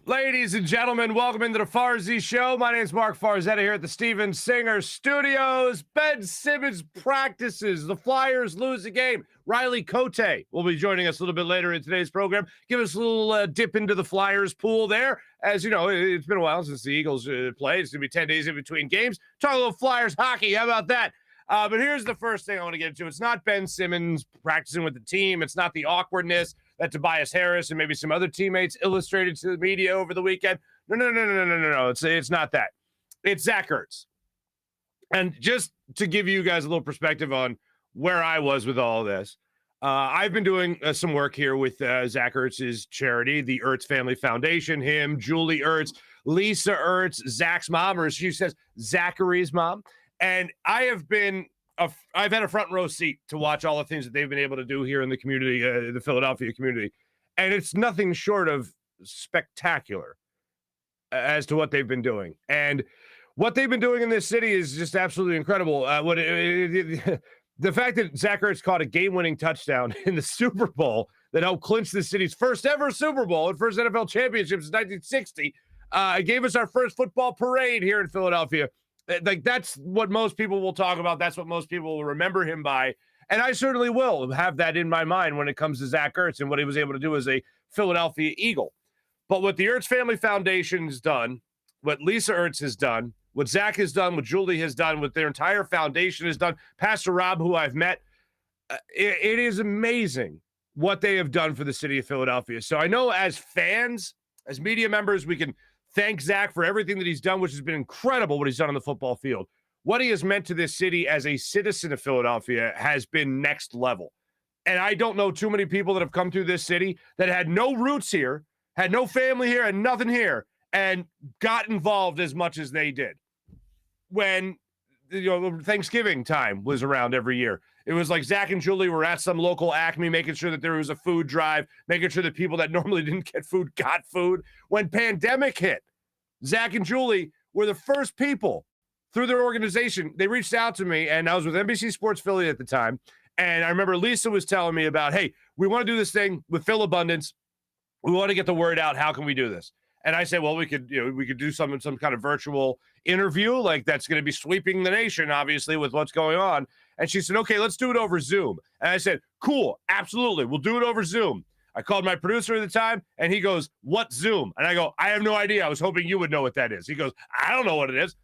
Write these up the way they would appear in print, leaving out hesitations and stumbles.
Ladies and gentlemen, welcome into the Farzy Show. My name is Marc Farzetta here at the Steven Singer Studios. Ben Simmons practices. The Flyers lose the game. Riley Cote will be joining us a little bit later in today's program. Give us a little dip into the Flyers pool there. As you know, it's been a while since the Eagles played. It's going to be 10 days in between games. Talk a little Flyers hockey. How about that? But here's the first thing I want to get into. It's not Ben Simmons practicing with the team. It's not the awkwardness that Tobias Harris and maybe some other teammates illustrated to the media over the weekend. No. It's not that. It's Zach Ertz. And just to give you guys a little perspective on where I was with all of this, I've been doing some work here with Zach Ertz's charity, the Ertz Family Foundation, him, Julie Ertz, Lisa Ertz, Zach's mom, or as she says, Zachary's mom. And I've had a front row seat to watch all the things that they've been able to do here in the community, the Philadelphia community. And it's nothing short of spectacular as to what they've been doing. And what they've been doing in this city is just absolutely incredible. The fact that Zach Ertz caught a game-winning touchdown in the Super Bowl that helped clinch the city's first ever Super Bowl and first NFL championship since 1960 gave us our first football parade here in Philadelphia. Like, that's what most people will talk about. That's what most people will remember him by. And I certainly will have that in my mind when it comes to Zach Ertz and what he was able to do as a Philadelphia Eagle. But what the Ertz Family Foundation has done, what Lisa Ertz has done, what Zach has done, what Julie has done, what their entire foundation has done, Pastor Rob, who I've met, it is amazing what they have done for the city of Philadelphia. So I know as fans, as media members, we can thank Zach for everything that he's done, which has been incredible what he's done on the football field. What he has meant to this city as a citizen of Philadelphia has been next level. And I don't know too many people that have come through this city that had no roots here, had no family here, and nothing here, and got involved as much as they did. When Thanksgiving time was around every year, it was like Zach and Julie were at some local Acme, making sure that there was a food drive, making sure that people that normally didn't get food got food. When pandemic hit, Zach and Julie were the first people through their organization. They reached out to me, and I was with NBC Sports Philly at the time. And I remember Lisa was telling me about, hey, we want to do this thing with Phil Abundance. We want to get the word out. How can we do this? And I said, well, we could do some kind of virtual interview, like that's going to be sweeping the nation, obviously, with what's going on. And she said, okay, let's do it over Zoom. And I said, cool, absolutely. We'll do it over Zoom. I called my producer at the time, and he goes, what Zoom? And I go, I have no idea. I was hoping you would know what that is. He goes, I don't know what it is.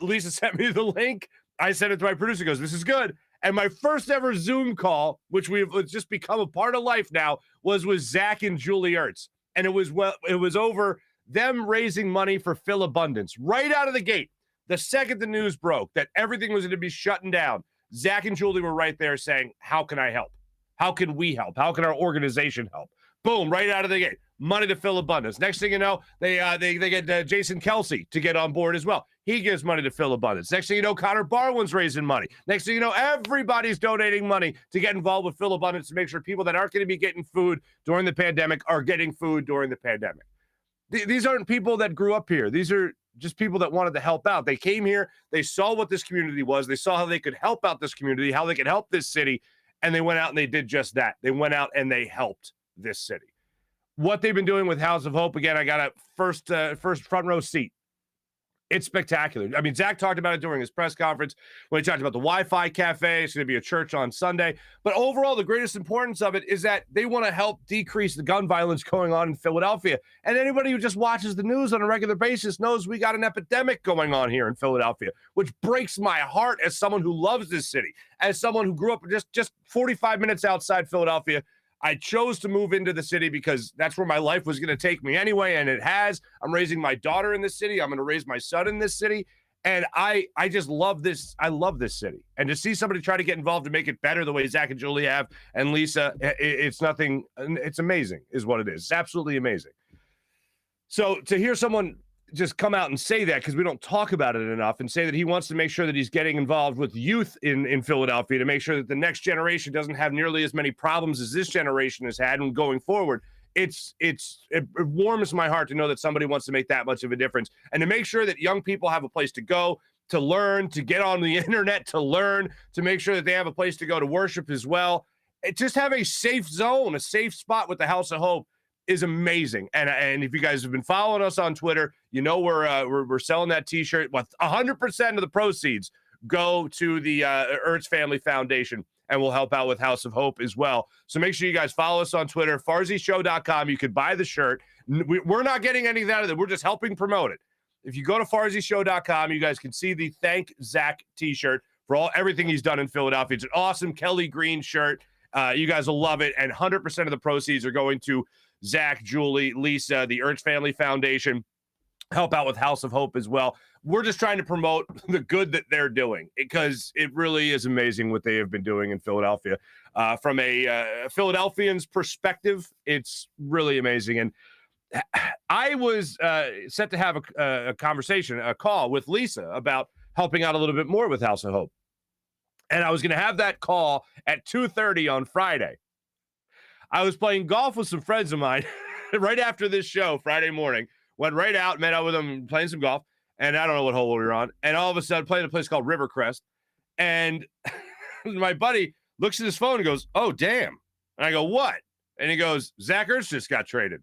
Lisa sent me the link. I sent it to my producer. He goes, this is good. And my first ever Zoom call, which we've just become a part of life now, was with Zach and Julie Ertz. And it was over them raising money for Phil Abundance. Right out of the gate, the second the news broke that everything was going to be shutting down, Zach and Julie were right there saying, how can I help? How can we help? How can our organization help? Boom, right out of the gate. Money to Phil Abundance. Next thing you know, they get Jason Kelsey to get on board as well. He gives money to Phil Abundance. Next thing you know, Connor Barwin's raising money. Next thing you know, everybody's donating money to get involved with Phil Abundance to make sure people that aren't going to be getting food during the pandemic are getting food during the pandemic. These aren't people that grew up here. These are just people that wanted to help out. They came here. They saw what this community was. They saw how they could help out this community, how they could help this city, and they went out and they did just that. They went out and they helped this city. What they've been doing with House of Hope, again, I got a first front row seat. It's spectacular. I mean, Zach talked about it during his press conference when he talked about the Wi-Fi cafe. It's going to be a church on Sunday. But overall, the greatest importance of it is that they want to help decrease the gun violence going on in Philadelphia. And anybody who just watches the news on a regular basis knows we got an epidemic going on here in Philadelphia, which breaks my heart as someone who loves this city, as someone who grew up just 45 minutes outside Philadelphia. I chose to move into the city because that's where my life was going to take me anyway, and it has. I'm raising my daughter in this city. I'm going to raise my son in this city, and I just love this. I love this city. And to see somebody try to get involved to make it better the way Zach and Julie have and Lisa, it's nothing. It's amazing is what it is. It's absolutely amazing. So to hear someone just come out and say that, because we don't talk about it enough, and say that he wants to make sure that he's getting involved with youth in Philadelphia to make sure that the next generation doesn't have nearly as many problems as this generation has had and going forward. It warms my heart to know that somebody wants to make that much of a difference and to make sure that young people have a place to go, to learn, to get on the internet, to learn, to make sure that they have a place to go to worship as well. Just have a safe zone, a safe spot with the House of Hope is amazing. And if you guys have been following us on Twitter, you know we're selling that T-shirt. With 100% of the proceeds go to the Ertz Family Foundation, and we'll help out with House of Hope as well. So make sure you guys follow us on Twitter, FarzyShow.com. You could buy the shirt. We're not getting anything out of it. We're just helping promote it. If you go to FarzyShow.com, you guys can see the Thank Zach T-shirt for everything he's done in Philadelphia. It's an awesome Kelly Green shirt. You guys will love it. And 100% of the proceeds are going to Zach, Julie, Lisa, the Ertz Family Foundation. Help out with House of Hope as well. We're just trying to promote the good that they're doing, because it really is amazing what they have been doing in Philadelphia. From a Philadelphian's perspective, it's really amazing. And I was set to have a conversation, a call with Lisa about helping out a little bit more with House of Hope. And I was going to have that call at 2:30 on Friday. I was playing golf with some friends of mine right after this show, Friday morning. Went right out, met up with them, playing some golf. And I don't know what hole we were on. And all of a sudden, playing a place called Rivercrest. And my buddy looks at his phone and goes, "Oh, damn." And I go, "What?" And he goes, "Zach Ertz just got traded."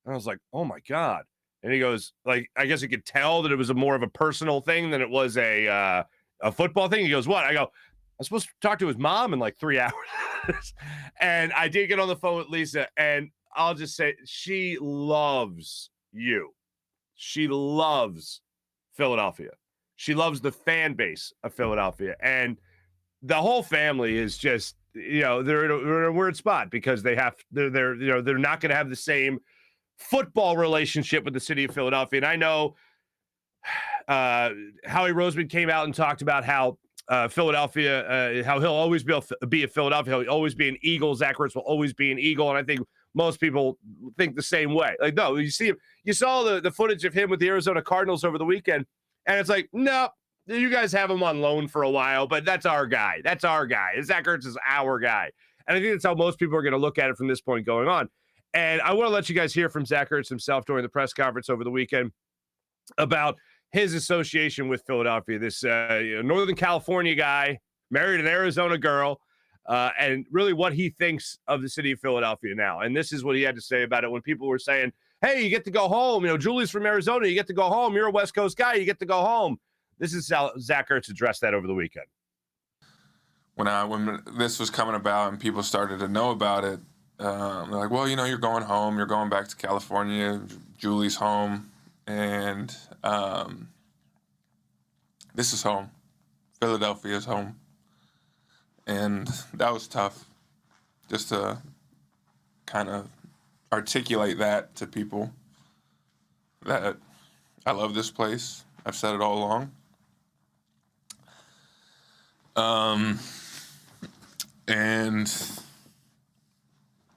And I was like, "Oh, my God." And he goes, like, I guess he could tell that it was more of a personal thing than it was a football thing. He goes, "What?" I go, "I'm supposed to talk to his mom in like 3 hours." And I did get on the phone with Lisa, and I'll just say she loves you. She loves Philadelphia. She loves the fan base of Philadelphia. And the whole family is just, they're in a weird spot because they're not going to have the same football relationship with the city of Philadelphia. And I know Howie Roseman came out and talked about how Philadelphia, how he'll always be a Philadelphia. He'll always be an Eagle. Zach Ertz will always be an Eagle. And I think most people think the same way. Like, no, you saw the footage of him with the Arizona Cardinals over the weekend, and it's like, no, you guys have him on loan for a while, but that's our guy. That's our guy. Zach Ertz is our guy. And I think that's how most people are going to look at it from this point going on. And I want to let you guys hear from Zach Ertz himself during the press conference over the weekend about his association with Philadelphia, this Northern California guy, married an Arizona girl, and really what he thinks of the city of Philadelphia now. And this is what he had to say about it when people were saying, "Hey, you get to go home. Julie's from Arizona. You get to go home. You're a West Coast guy. You get to go home." This is how Zach Ertz addressed that over the weekend. When this was coming about and people started to know about it, they're like, "Well, you're going home. You're going back to California. Julie's home. And this is home. Philadelphia's home." And that was tough, just to kind of articulate that to people, that I love this place. I've said it all along. And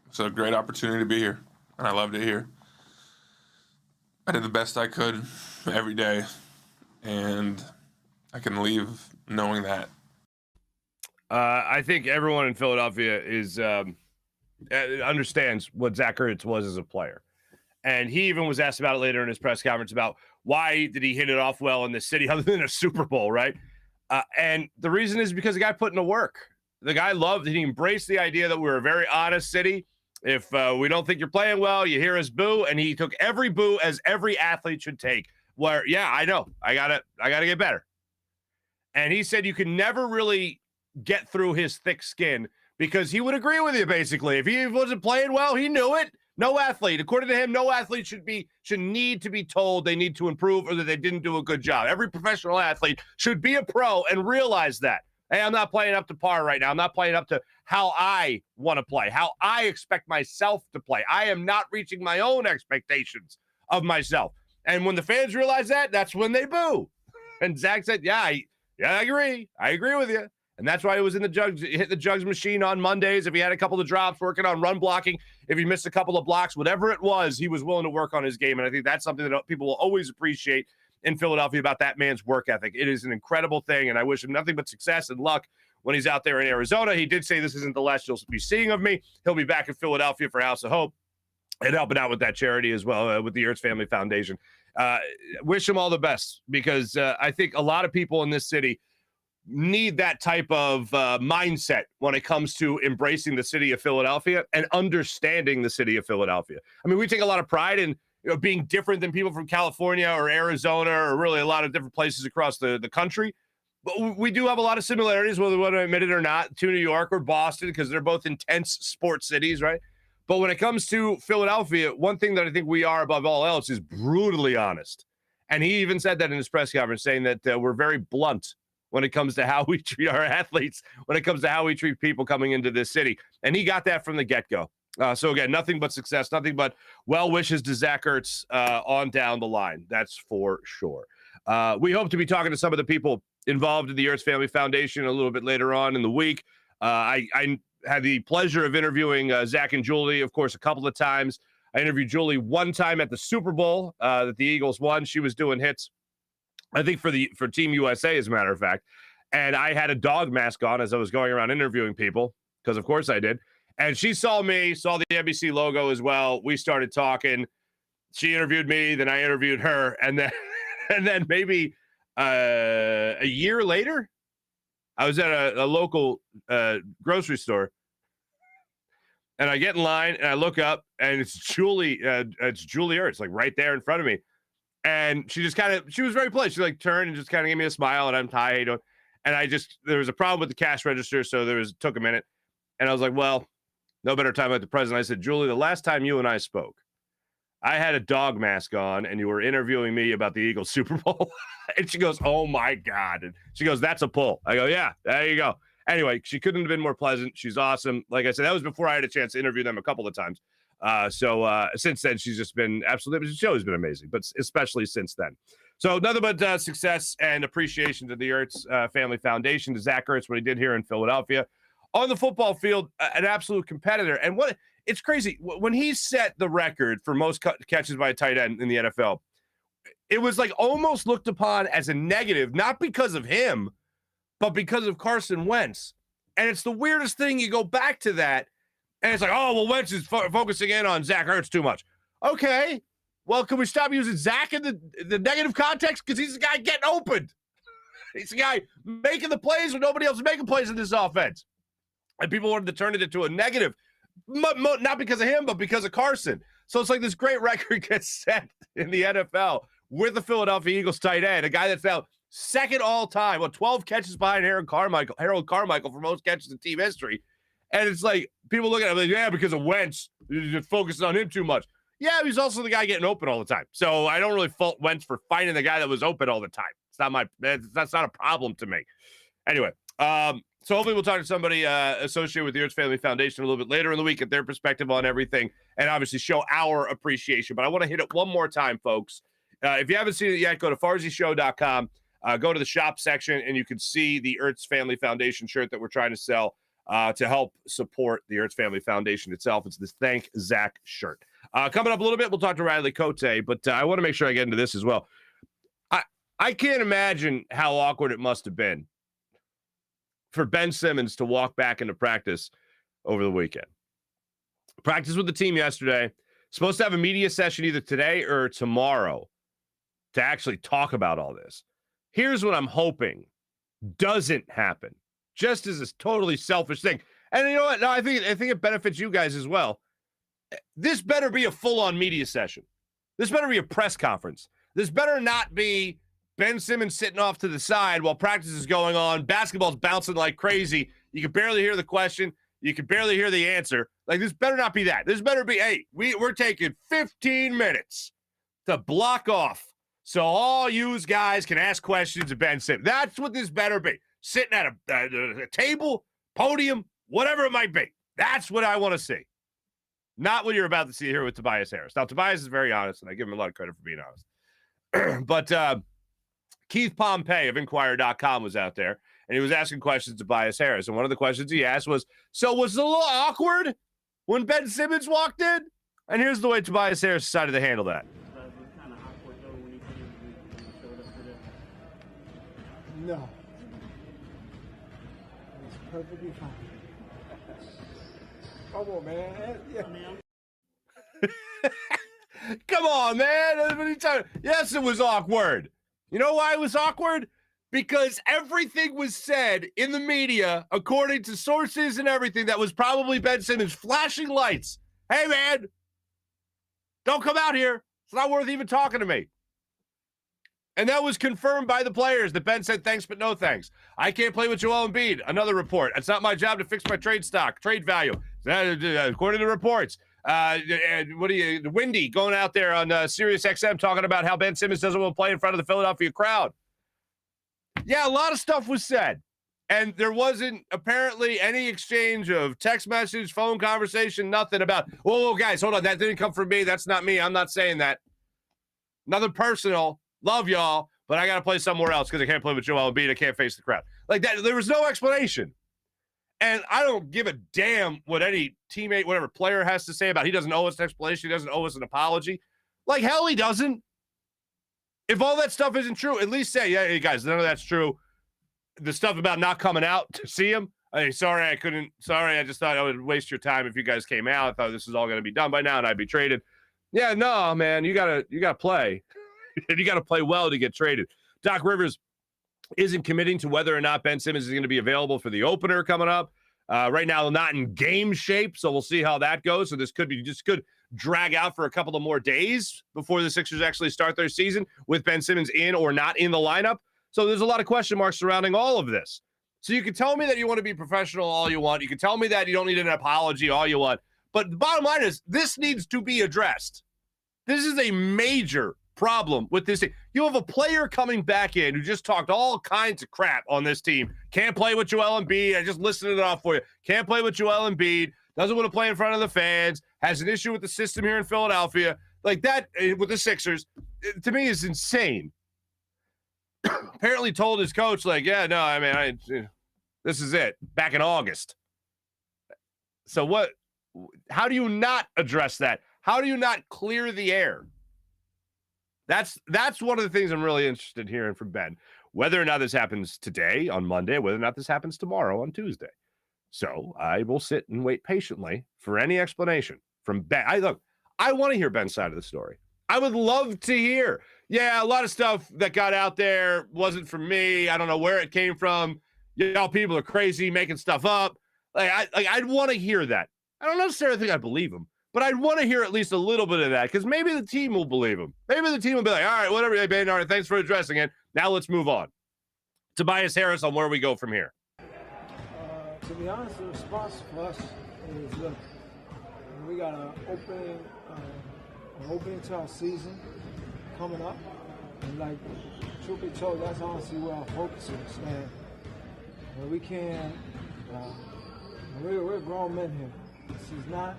it's a great opportunity to be here, and I loved it here. I did the best I could every day, and I can leave knowing that. I think everyone in Philadelphia understands what Zach Ertz was as a player. And he even was asked about it later in his press conference about why did he hit it off well in this city other than a Super Bowl, right? And the reason is because the guy put in the work. The guy loved it. He embraced the idea that we're a very honest city. If we don't think you're playing well, you hear us boo. And he took every boo as every athlete should take. Where, yeah, I know. I gotta get better. And he said you can never really get through his thick skin because he would agree with you, basically. If he wasn't playing well, he knew it. No athlete, according to him, no athlete should need to be told they need to improve or that they didn't do a good job. Every professional athlete should be a pro and realize that. Hey, I'm not playing up to par right now. I'm not playing up to how I want to play, how I expect myself to play. I am not reaching my own expectations of myself. And when the fans realize that, that's when they boo. And Zach said, yeah, I agree. I agree with you. And that's why he was in the jugs, hit the jugs machine on Mondays. If he had a couple of drops, working on run blocking, if he missed a couple of blocks, whatever it was, he was willing to work on his game. And I think that's something that people will always appreciate in Philadelphia about that man's work ethic. It is an incredible thing, and I wish him nothing but success and luck when he's out there in Arizona. He did say this isn't the last you'll be seeing of me. He'll be back in Philadelphia for House of Hope and helping out with that charity as well, with the Ertz Family Foundation. Wish him all the best because I think a lot of people in this city need that type of mindset when it comes to embracing the city of Philadelphia and understanding the city of Philadelphia. I mean, we take a lot of pride in being different than people from California or Arizona or really a lot of different places across the country. But we do have a lot of similarities, whether we want to admit it or not, to New York or Boston, because they're both intense sports cities, right? But when it comes to Philadelphia, one thing that I think we are above all else is brutally honest. And he even said that in his press conference, saying that we're very blunt when it comes to how we treat our athletes, when it comes to how we treat people coming into this city. And he got that from the get-go. So, again, nothing but success, nothing but well wishes to Zach Ertz on down the line. That's for sure. We hope to be talking to some of the people involved in the Ertz Family Foundation a little bit later on in the week. I had the pleasure of interviewing Zach and Julie, of course, a couple of times. I interviewed Julie one time at the Super Bowl that the Eagles won. She was doing hits, I think, for Team USA, as a matter of fact. And I had a dog mask on as I was going around interviewing people, because, of course, I did. And she saw me, saw the NBC logo as well. We started talking. She interviewed me, then I interviewed her. And then maybe a year later, I was at a local grocery store. And I get in line and I look up and it's Julie Ertz, like right there in front of me. And she just she was very polite. She like turned and just kind of gave me a smile and I'm hi, how you doing? And there was a problem with the cash register. So took a minute. And I was like, well, no better time at the present. I said, Julie, the last time you and I spoke, I had a dog mask on and you were interviewing me about the Eagles Super Bowl. And she goes, oh my God. And she goes, that's a pull. I go, yeah, there you go. Anyway, she couldn't have been more pleasant. She's awesome. Like I said, that was before I had a chance to interview them a couple of times. So since then, she's just been absolutely, she's always been amazing, but especially since then. So nothing but success and appreciation to the Ertz Family Foundation, to Zach Ertz, what he did here in Philadelphia. On the football field, an absolute competitor. And it's crazy. When he set the record for most catches by a tight end in the NFL, it was like almost looked upon as a negative, not because of him, but because of Carson Wentz. And it's the weirdest thing. You go back to that, and it's like, oh, well, Wentz is focusing in on Zach Ertz too much. Okay, well, can we stop using Zach in the negative context? Because he's the guy getting opened. He's the guy making the plays when nobody else is making plays in this offense. And people wanted to turn it into a negative, not because of him, but because of Carson. So it's like this great record gets set in the NFL with the Philadelphia Eagles tight end, a guy that's now second all time, 12 catches behind Harold Carmichael for most catches in team history. And it's like people look at him like, yeah, because of Wentz, you're focusing on him too much. Yeah, he's also the guy getting open all the time. So I don't really fault Wentz for finding the guy that was open all the time. That's not a problem to me. Anyway, so hopefully we'll talk to somebody associated with the Ertz Family Foundation a little bit later in the week, get their perspective on everything, and obviously show our appreciation. But I want to hit it one more time, folks. If you haven't seen it yet, go to FarzyShow.com. Go to the shop section, and you can see the Ertz Family Foundation shirt that we're trying to sell to help support the Ertz Family Foundation itself. It's this Thank Zach shirt. Coming up a little bit, we'll talk to Riley Cote, but I want to make sure I get into this as well. I can't imagine how awkward it must have been for Ben Simmons to walk back into practice over the weekend. Practice with the team yesterday. Supposed to have a media session either today or tomorrow to actually talk about all this. Here's what I'm hoping doesn't happen, just as a totally selfish thing. And you know what? No, I think it benefits you guys as well. This better be a full-on media session. This better be a press conference. This better not be Ben Simmons sitting off to the side while practice is going on. Basketball's bouncing like crazy. You can barely hear the question. You can barely hear the answer. Like, this better not be that. This better be, hey, we're taking 15 minutes to block off so all you guys can ask questions of Ben Simmons. That's what this better be. Sitting at a table, podium, whatever it might be. That's what I want to see. Not what you're about to see here with Tobias Harris. Now, Tobias is very honest, and I give him a lot of credit for being honest. But Keith Pompey of Inquirer.com was out there, and he was asking questions to Tobias Harris. And one of the questions he asked was, so was it a little awkward when Ben Simmons walked in? And here's the way Tobias Harris decided to handle that. No. It's perfectly fine. Come on, man. Yeah. Come on, man. Yes, it was awkward. You know why it was awkward? because everything was said in the media, according to sources and everything, that was probably Ben Simmons flashing lights. Hey, man, don't come out here. It's not worth even talking to me. And that was confirmed by the players that Ben said, thanks, but no thanks. I can't play with Joel Embiid. Another report. It's not my job to fix my trade stock, trade value. According to reports. Windy going out there on Sirius XM talking about how Ben Simmons doesn't want to play in front of the Philadelphia crowd. Yeah, a lot of stuff was said. And there wasn't apparently any exchange of text message, phone conversation, nothing about, whoa, guys, hold on. That didn't come from me. That's not me. I'm not saying that. Nothing personal. Love y'all, but I got to play somewhere else because I can't play with Joel Embiid. I can't face the crowd. Like that, there was no explanation. And I don't give a damn what any teammate, whatever player has to say about it. He doesn't owe us an explanation. He doesn't owe us an apology. Like, hell, he doesn't. If all that stuff isn't true, at least say, yeah, hey, guys, none of that's true. The stuff about not coming out to see him, hey, sorry, I couldn't. Sorry, I just thought I would waste your time if you guys came out. I thought this was all going to be done by now and I'd be traded. Yeah, no, man, you gotta play. And you got to play well to get traded. Doc Rivers isn't committing to whether or not Ben Simmons is going to be available for the opener coming up. Right now, not in game shape, so we'll see how that goes. So this could drag out for a couple of more days before the Sixers actually start their season with Ben Simmons in or not in the lineup. So there's a lot of question marks surrounding all of this. So you can tell me that you want to be professional all you want. You can tell me that you don't need an apology all you want. But the bottom line is this needs to be addressed. This is a major problem with this team. You have a player coming back in who just talked all kinds of crap on this team. Can't play with Joel Embiid. I just listed it off for you. Can't play with Joel Embiid. Doesn't want to play in front of the fans. Has an issue with the system here in Philadelphia. Like that with the Sixers, to me, is insane. Apparently told his coach, like, yeah, no, I mean, this is it. Back in August. So what? How do you not address that? How do you not clear the air? That's one of the things I'm really interested in hearing from Ben. Whether or not this happens today on Monday, whether or not this happens tomorrow on Tuesday. So I will sit and wait patiently for any explanation from Ben. I want to hear Ben's side of the story. I would love to hear. Yeah, a lot of stuff that got out there wasn't from me. I don't know where it came from. Y'all people are crazy making stuff up. I'd want to hear that. I don't necessarily think I believe him. But I'd want to hear at least a little bit of that because maybe the team will believe him. Maybe the team will be like, all right, whatever, hey, Ben, all right, thanks for addressing it. Now let's move on. Tobias Harris on where we go from here. To be honest, the response for us is, look, we got an opening to our season coming up. And, like, truth be told, that's honestly where our focus is. And we can't, we're grown men here. This is not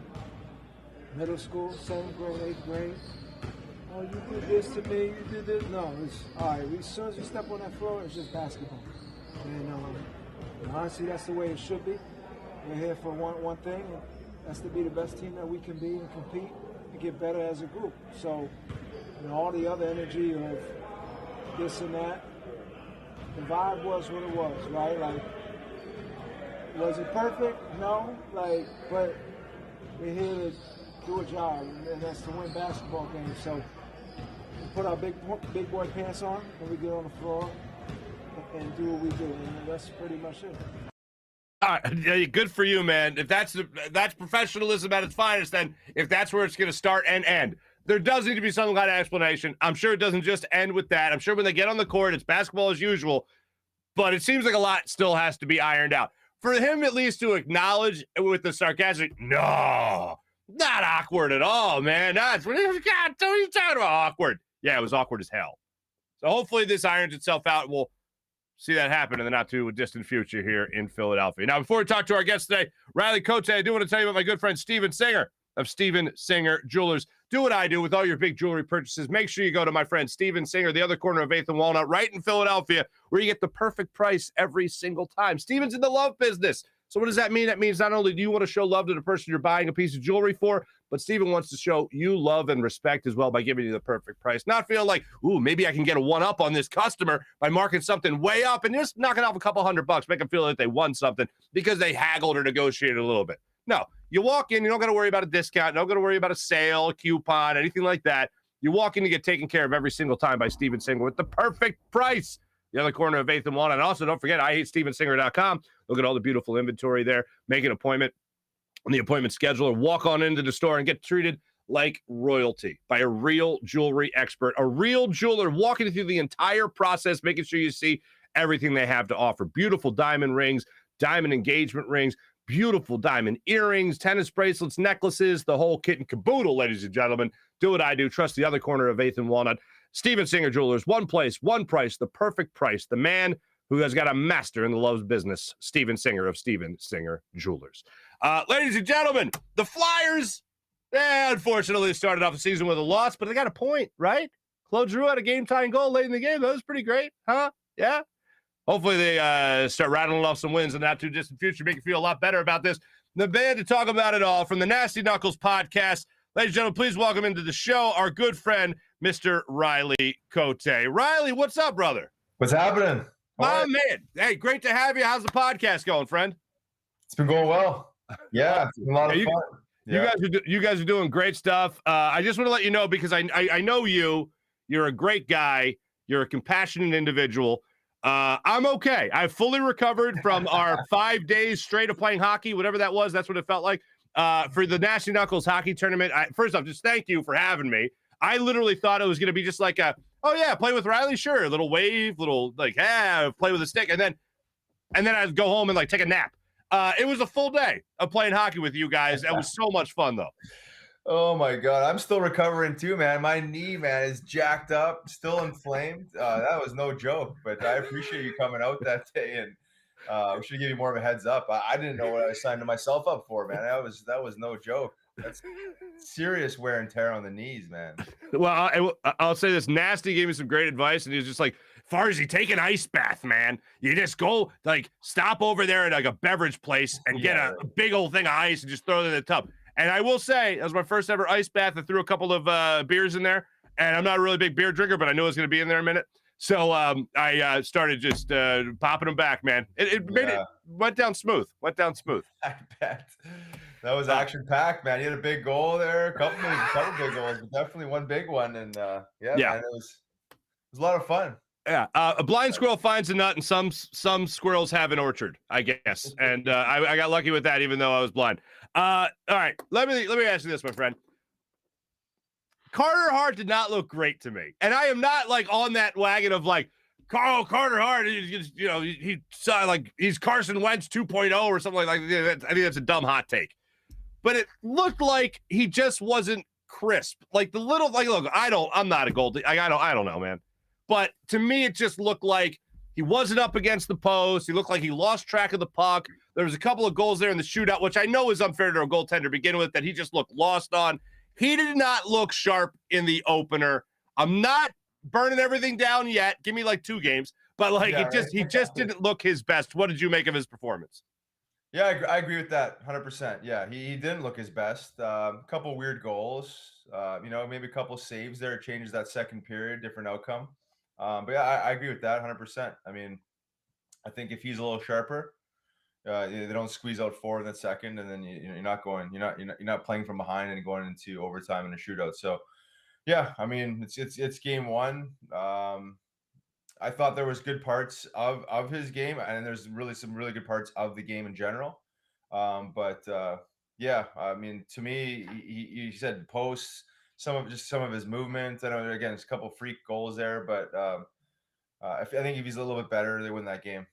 middle school, 7th grade, 8th grade. Oh, you did this to me, you did this. No, it's all right. As soon as we step on that floor, it's just basketball. And honestly, that's the way it should be. We're here for one thing, and that's to be the best team that we can be and compete and get better as a group. So, all the other energy of this and that, the vibe was what it was, right? Like, was it perfect? No. Like, but we're here to do a job, and that's to win basketball games. So we put our big boy pants on when we get on the floor and do what we do, and that's pretty much it. All right, good for you, man. If that's professionalism at its finest, then if that's where it's going to start and end, there does need to be some kind of explanation. I'm sure it doesn't just end with that. I'm sure when they get on the court, it's basketball as usual, but it seems like a lot still has to be ironed out. For him at least to acknowledge with the sarcastic, no, not awkward at all, man. That's what you talking about awkward. Yeah, it was awkward as hell. So hopefully this irons itself out. We'll see that happen in the not too distant future here in Philadelphia. Now, before we talk to our guest today, Riley Cote, I do want to tell you about my good friend Steven Singer of Steven Singer Jewelers. Do what I do with all your big jewelry purchases. Make sure you go to my friend Steven Singer, the other corner of 8th and Walnut, right in Philadelphia, where you get the perfect price every single time. Steven's in the love business. So what does that mean? That means not only do you want to show love to the person you're buying a piece of jewelry for, but Steven wants to show you love and respect as well by giving you the perfect price. Not feel like, ooh, maybe I can get a one-up on this customer by marking something way up and just knocking off a couple $100, make them feel like they won something because they haggled or negotiated a little bit. No, you walk in, you don't got to worry about a discount, you don't got to worry about a sale, a coupon, anything like that. You walk in to get taken care of every single time by Steven Singer with the perfect price. the other corner of 8th and Walnut. And also, don't forget, IHateStevenSinger.com. Look at all the beautiful inventory there. Make an appointment on the appointment scheduler. Walk on into the store and get treated like royalty by a real jewelry expert, a real jeweler walking through the entire process, making sure you see everything they have to offer. Beautiful diamond rings, diamond engagement rings, beautiful diamond earrings, tennis bracelets, necklaces, the whole kit and caboodle, ladies and gentlemen. Do what I do. Trust the other corner of 8th and Walnut. Steven Singer Jewelers, one place, one price, the perfect price. The man who has got a master in the loves business, Steven Singer of Steven Singer Jewelers. Ladies and gentlemen, the Flyers, unfortunately started off the season with a loss, but they got a point, right? Claude Giroux had a game-tying goal late in the game. That was pretty great, huh? Yeah. Hopefully they start rattling off some wins in the not-too-distant future, make you feel a lot better about this. The man to talk about it all from the Nasty Knuckles podcast. Ladies and gentlemen, please welcome into the show our good friend, Mr. Riley Cote. Riley, what's up, brother? What's happening? Oh, man. Hey, great to have you. How's the podcast going, friend? It's been going well. Yeah, it's been a lot of fun. Yeah. You guys are doing great stuff. I just want to let you know, because I know you. You're a great guy. You're a compassionate individual. I'm okay. I've fully recovered from our 5 days straight of playing hockey, whatever that was. That's what it felt like. For the Nasty Knuckles hockey tournament. First off, just thank you for having me. I literally thought it was going to be just like play with Riley, sure, a little wave, little play with a stick, and then I'd go home and take a nap. It was a full day of playing hockey with you guys. It was so much fun, though. Oh my God, I'm still recovering too, man. My knee, man, is jacked up, still inflamed. That was no joke, but I appreciate you coming out that day, and we should give you more of a heads up. I didn't know what I signed myself up for, man. That was no joke. That's serious wear and tear on the knees, man. Well, I'll say this. Nasty gave me some great advice, and he was just like, Farzy, take an ice bath, man. You just go, stop over there at a beverage place and get a big old thing of ice and just throw it in the tub. And I will say, that was my first ever ice bath. I threw a couple of beers in there, and I'm not a really big beer drinker, but I knew it was going to be in there in a minute. So I started just popping them back, man. It went down smooth. I bet. That was action-packed, man. You had a big goal there, a couple big goals, but definitely one big one. And man, it was a lot of fun. Yeah, a blind squirrel finds a nut, and some squirrels have an orchard, I guess. And I got lucky with that, even though I was blind. All right, let me ask you this, my friend. Carter Hart did not look great to me, and I am not on that wagon of Carter Hart. He saw he's Carson Wentz 2.0 or something like that. I think that's a dumb hot take, but it looked like he just wasn't crisp. Look, I'm not a gold. I don't know, man. But to me, it just looked like he wasn't up against the post. He looked like he lost track of the puck. There was a couple of goals there in the shootout, which I know is unfair to a goaltender to begin with, that he just looked lost on. He did not look sharp in the opener. I'm not burning everything down yet. Give me 2 games. But he just didn't look his best. What did you make of his performance? Yeah, I agree with that 100%. Yeah, he didn't look his best. A couple weird goals. Maybe a couple saves there. It changes that second period, different outcome. But yeah, I agree with that 100%. I mean, I think if he's a little sharper, they don't squeeze out 4 in that second, and then you're not playing from behind and going into overtime in a shootout. So yeah, I mean, it's game 1. I thought there was good parts of his game, and there's really some really good parts of the game in general. Yeah, I mean, to me, he said posts, some of his movement. I know, again, it's a couple freak goals there, but I think if he's a little bit better, they win that game.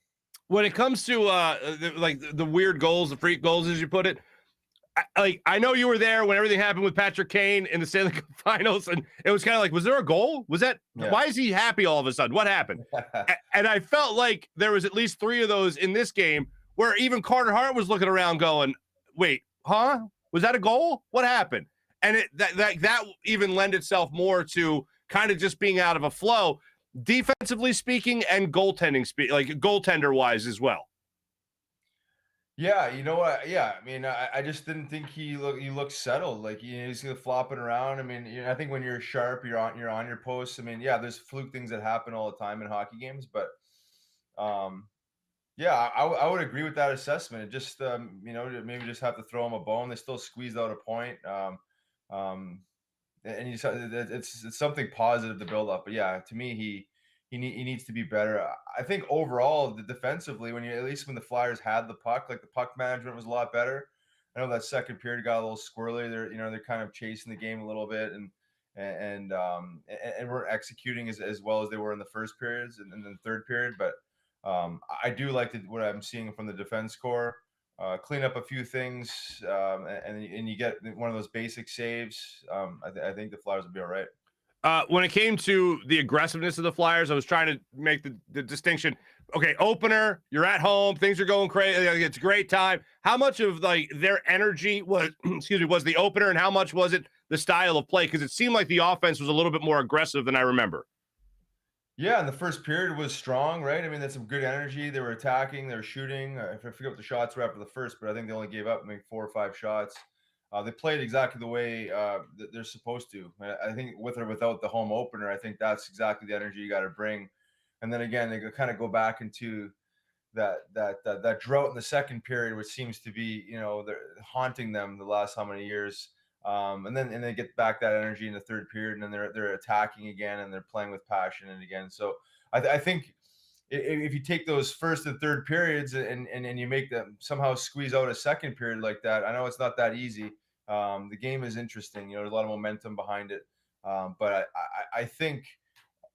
When it comes to the weird goals, the freak goals, as you put it, I know you were there when everything happened with Patrick Kane in the Stanley Cup Finals, and it was kind of was there a goal? Was that why is he happy all of a sudden? What happened? And I felt like there was at least 3 of those in this game where even Carter Hart was looking around, going, "Wait, huh? Was that a goal? What happened?" And that even lend itself more to kind of just being out of a flow, defensively speaking, and goaltending goaltender wise as well. Yeah, you know what? Yeah, I mean, I just didn't think he looked settled. He's flopping around. I mean, I think when you're sharp, you're on your post. I mean, yeah, there's fluke things that happen all the time in hockey games, but yeah, I would agree with that assessment. It just maybe just have to throw him a bone. They still squeezed out a point. And it's something positive to build up. But yeah, to me, he needs to be better. I think overall, defensively, when the Flyers had the puck, like the puck management was a lot better. I know that second period got a little squirrely. They're kind of chasing the game a little bit and weren't executing as well as they were in the first periods and then the third period. But I do like what I'm seeing from the defense core. Clean up a few things, and you get one of those basic saves. I think the Flyers will be all right. When it came to the aggressiveness of the Flyers, I was trying to make the distinction. Okay, opener, you're at home, things are going crazy, it's a great time. How much of like their energy was, was the opener, and how much was it the style of play? Because it seemed like the offense was a little bit more aggressive than I remember. Yeah, and the first period was strong, right? I mean, that's some good energy. They were attacking, they were shooting. I forget what the shots were after the first, but I think they only gave up maybe 4 or 5 shots. They played exactly the way that they're supposed to. I think with or without the home opener, I think that's exactly the energy you got to bring. And then again, they kind of go back into that drought in the second period, which seems to be they're haunting them the last how many years. And they get back that energy in the third period, and then they're attacking again, and they're playing with passion and again. So I think if you take those first and third periods and you make them somehow squeeze out a second period like that, I know it's not that easy. The game is interesting. There's a lot of momentum behind it. But I think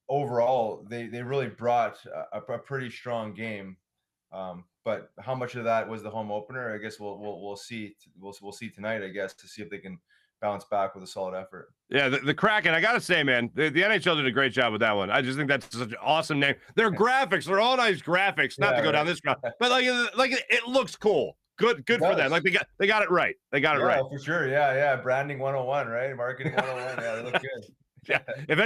overall they really brought a pretty strong game. But how much of that was the home opener? I guess we'll see. We'll see tonight, I guess, to see if they can bounce back with a solid effort. Yeah, the Kraken, I got to say, man, the NHL did a great job with that one. I just think that's such an awesome name. Their graphics, they're all nice graphics, not to go down this route, but like it looks cool. Good for them. Like they got it right. They got it right. For sure. Yeah. Branding 101, right? Marketing 101. Yeah, they look good. Yeah. If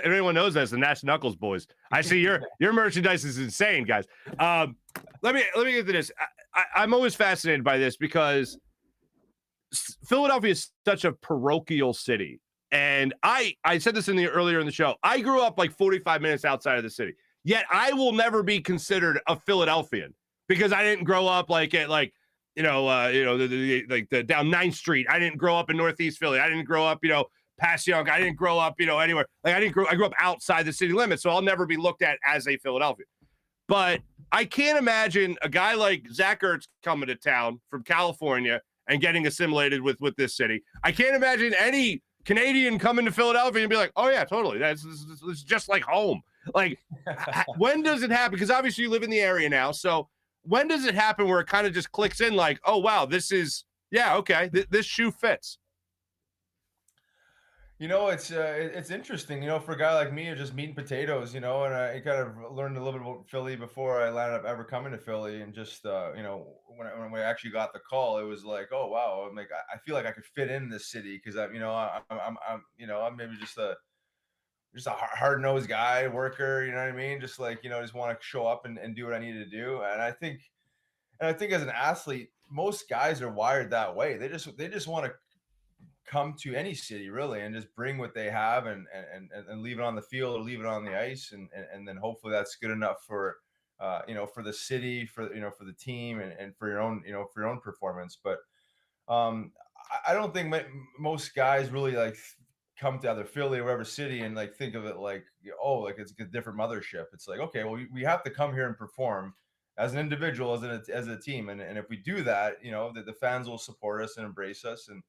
anyone knows that's the Nash Knuckles boys. I see your merchandise is insane, guys. Let me get to this. I'm always fascinated by this because Philadelphia is such a parochial city. And I said this earlier in the show. I grew up like 45 minutes outside of the city. Yet I will never be considered a Philadelphian because I didn't grow up like at the down 9th Street. I didn't grow up in Northeast Philly. I didn't grow up, Passyunk. I didn't grow up, anywhere. Like I grew up outside the city limits, so I'll never be looked at as a Philadelphian. But I can't imagine a guy like Zach Ertz coming to town from California and getting assimilated with this city. I can't imagine any Canadian coming to Philadelphia and be like, oh yeah, totally. That's just like home. Like, when does it happen? Because obviously you live in the area now. So when does it happen where it kind of just clicks in like, oh wow, this shoe fits? It's interesting, for a guy like me, just meat and potatoes, and I kind of learned a little bit about Philly before I landed up ever coming to Philly. And just, when we actually got the call, it was like, oh, wow. I'm like, I feel like I could fit in this city because I'm maybe just a hard-nosed guy, worker, you know what I mean? Just like, just want to show up and do what I need to do. And I think as an athlete, most guys are wired that way. They just want to come to any city really and just bring what they have and leave it on the field or leave it on the ice and then hopefully that's good enough for for the city, for the team and for your own performance. But I don't think most guys really like come to either Philly or whatever city and like think of it like, oh, like it's a different mothership. It's like, okay, well we have to come here and perform as an individual, as a team, and if we do that, the fans will support us and embrace us. And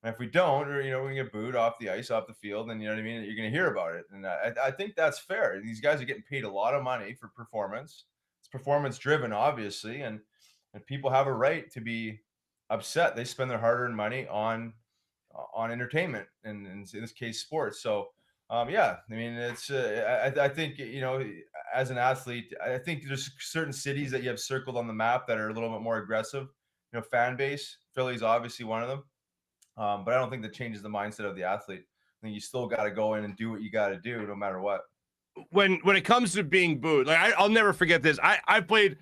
if we don't, or, we get booed off the ice, off the field, and you know what I mean, you're going to hear about it. And I think that's fair. These guys are getting paid a lot of money for performance. It's performance driven, obviously, and people have a right to be upset. They spend their hard-earned money on entertainment, and in this case, sports. So, I mean, it's I think as an athlete, I think there's certain cities that you have circled on the map that are a little bit more aggressive, fan base. Philly's obviously one of them. But I don't think that changes the mindset of the athlete. I think you still got to go in and do what you got to do no matter what. When it comes to being booed, like I'll never forget this. I played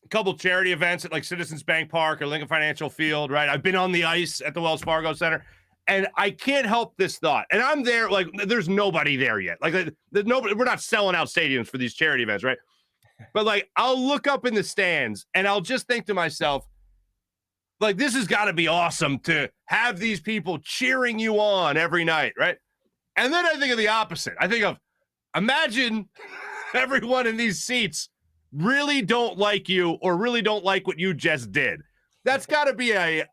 a couple charity events at like Citizens Bank Park or Lincoln Financial Field, right? I've been on the ice at the Wells Fargo Center, and I can't help this thought. And I'm there, like there's nobody there yet. Like there's nobody. We're not selling out stadiums for these charity events, right? But like I'll look up in the stands and I'll just think to myself, like, this has got to be awesome to have these people cheering you on every night, right? And then I think of the opposite. I think of, imagine everyone in these seats really don't like you or really don't like what you just did. That's got to be a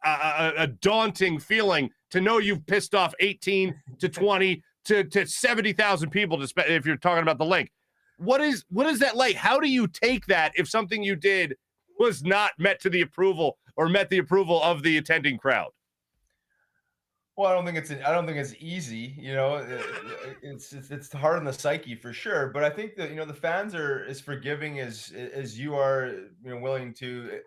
daunting feeling to know you've pissed off 18 to 20 to 70,000 people if you're talking about the link. What is that like? How do you take that if something you did was not met the approval of the attending crowd? Well, I don't think it's easy. It's hard on the psyche for sure. But I think that the fans are as forgiving as you are. Willing to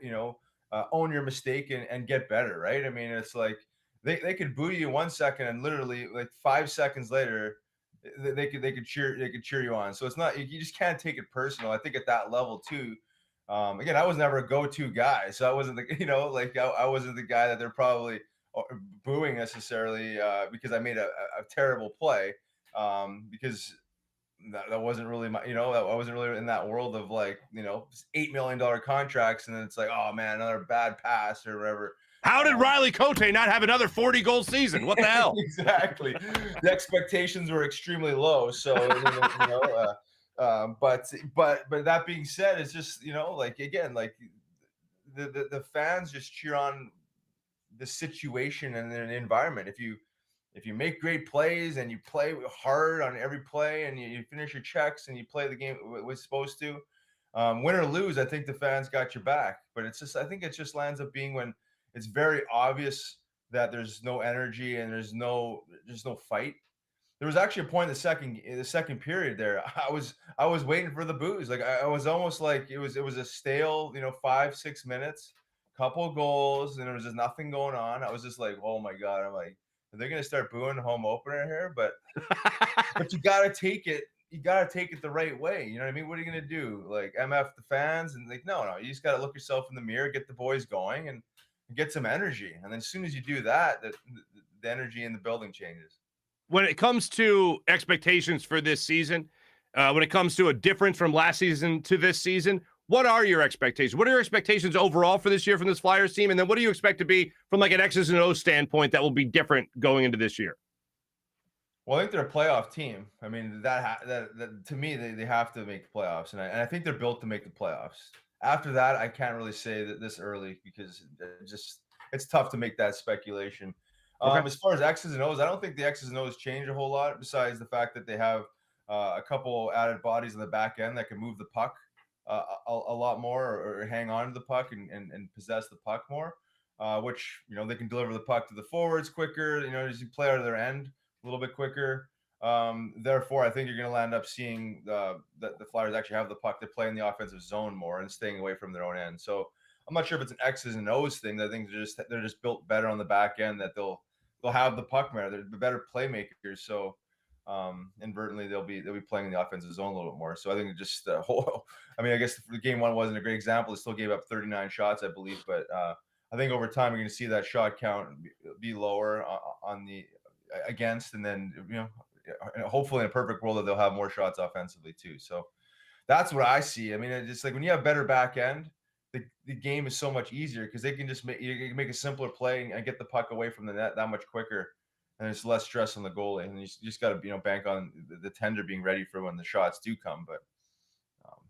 own your mistake and get better. Right. I mean, it's like they could boo you 1 second and literally like 5 seconds later they could cheer you on. So it's not, you just can't take it personal. I think at that level too. Again, I was never a go-to guy, so I wasn't I wasn't the guy that they're probably booing necessarily because I made a terrible play, because that wasn't really I wasn't really in that world of $8 million contracts, and then it's like, oh man, another bad pass or whatever. How did Riley Cote not have another 40-goal season? What the hell? Exactly. The expectations were extremely low, so but that being said, it's just again, the fans just cheer on the situation and the environment. If you make great plays and you play hard on every play and you finish your checks and you play the game it was supposed to, win or lose, I think the fans got your back. But I think it just lands up being when it's very obvious that there's no energy and there's no fight. There was actually a point in the second period there. I was waiting for the boos. Like I was almost like it was a stale, 5-6 minutes, couple goals, and there was just nothing going on. I was just like, oh my God. I'm like, are they gonna start booing the home opener here? But you gotta take it. You gotta take it the right way. You know what I mean? What are you gonna do? Like MF the fans? And like, no. You just gotta look yourself in the mirror, get the boys going, and get some energy. And then as soon as you do that, the energy in the building changes. When it comes to expectations for this season, when it comes to a difference from last season to this season, what are your expectations? What are your expectations overall for this year from this Flyers team? And then what do you expect to be from like an X's and O's standpoint that will be different going into this year? Well, I think they're a playoff team. I mean, that to me, they have to make the playoffs. And I think they're built to make the playoffs. After that, I can't really say that this early because it's tough to make that speculation. Okay. As far as X's and O's, I don't think the X's and O's change a whole lot besides the fact that they have a couple added bodies on the back end that can move the puck a lot more or hang on to the puck and possess the puck more, which, they can deliver the puck to the forwards quicker, as you play out of their end a little bit quicker. Therefore, I think you're going to land up seeing the Flyers actually have the puck to play in the offensive zone more and staying away from their own end. So I'm not sure if it's an X's and O's thing. I think they're just built better on the back end, that they'll have the puck more. They're better playmakers. So inadvertently they'll be playing in the offensive zone a little bit more. So I think it just I mean, I guess the game one wasn't a great example. It still gave up 39 shots, I believe, but I think over time you're going to see that shot count be lower on the against, and then hopefully in a perfect world that they'll have more shots offensively too. So that's what I see. I mean, it's just like when you have better back end, the game is so much easier because they can just make a simpler play and get the puck away from the net that much quicker, and there's less stress on the goalie. And you just got to bank on the tender being ready for when the shots do come. But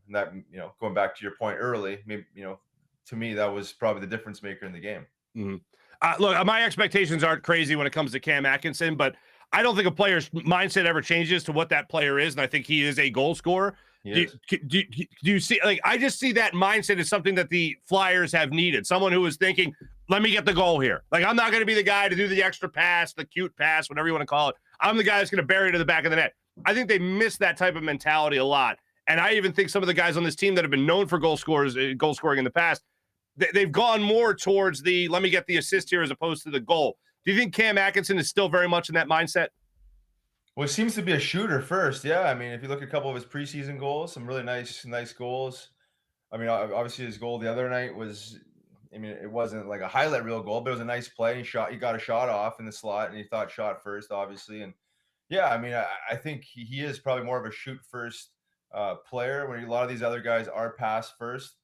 and that going back to your point early, maybe to me that was probably the difference maker in the game. Mm-hmm. Look, my expectations aren't crazy when it comes to Cam Atkinson, but I don't think a player's mindset ever changes to what that player is, and I think he is a goal scorer. Do you see, like, I just see that mindset as something that the Flyers have needed. Someone who is thinking, let me get the goal here. Like, I'm not going to be the guy to do the extra pass, the cute pass, whatever you want to call it. I'm the guy that's going to bury it to the back of the net. I think they miss that type of mentality a lot. And I even think some of the guys on this team that have been known for goal scoring in the past, they've gone more towards the let me get the assist here as opposed to the goal. Do you think Cam Atkinson is still very much in that mindset? Well, it seems to be a shooter first. Yeah. I mean, if you look at a couple of his preseason goals, some really nice goals. I mean, obviously his goal the other night was, I mean, it wasn't like a highlight reel goal, but it was a nice play. He got a shot off in the slot and he thought shot first, obviously. And yeah, I mean, I think he is probably more of a shoot first player when a lot of these other guys are pass first.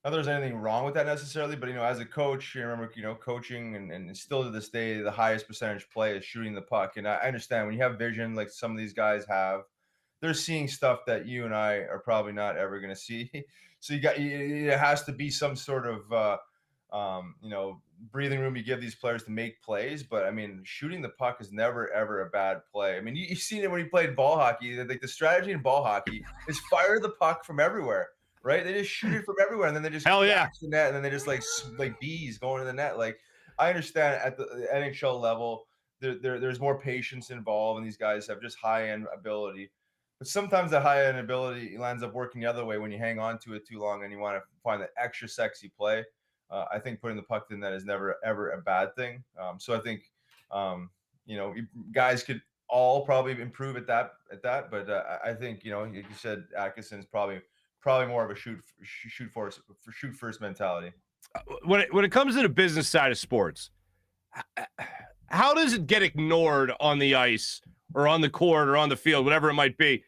Not that there's anything wrong with that necessarily, but as a coach, you remember, coaching and still to this day, the highest percentage play is shooting the puck. And I understand when you have vision, like some of these guys have, they're seeing stuff that you and I are probably not ever going to see. So it has to be some sort of, breathing room you give these players to make plays. But I mean, shooting the puck is never, ever a bad play. I mean, you've seen it when you played ball hockey. Like the strategy in ball hockey is fire the puck from everywhere, right? They just shoot it from everywhere, and then they just crash the net, and then they just like bees going to the net. Like, I understand at the NHL level, there's more patience involved, and these guys have just high-end ability. But sometimes the high-end ability lands up working the other way when you hang on to it too long and you want to find the extra sexy play. I think putting the puck in that is never, ever a bad thing. So I think, guys could all probably improve at that. But I think, like you said, Atkinson's probably more of a shoot first mentality. When it comes to the business side of sports, how does it get ignored on the ice or on the court or on the field, whatever it might be?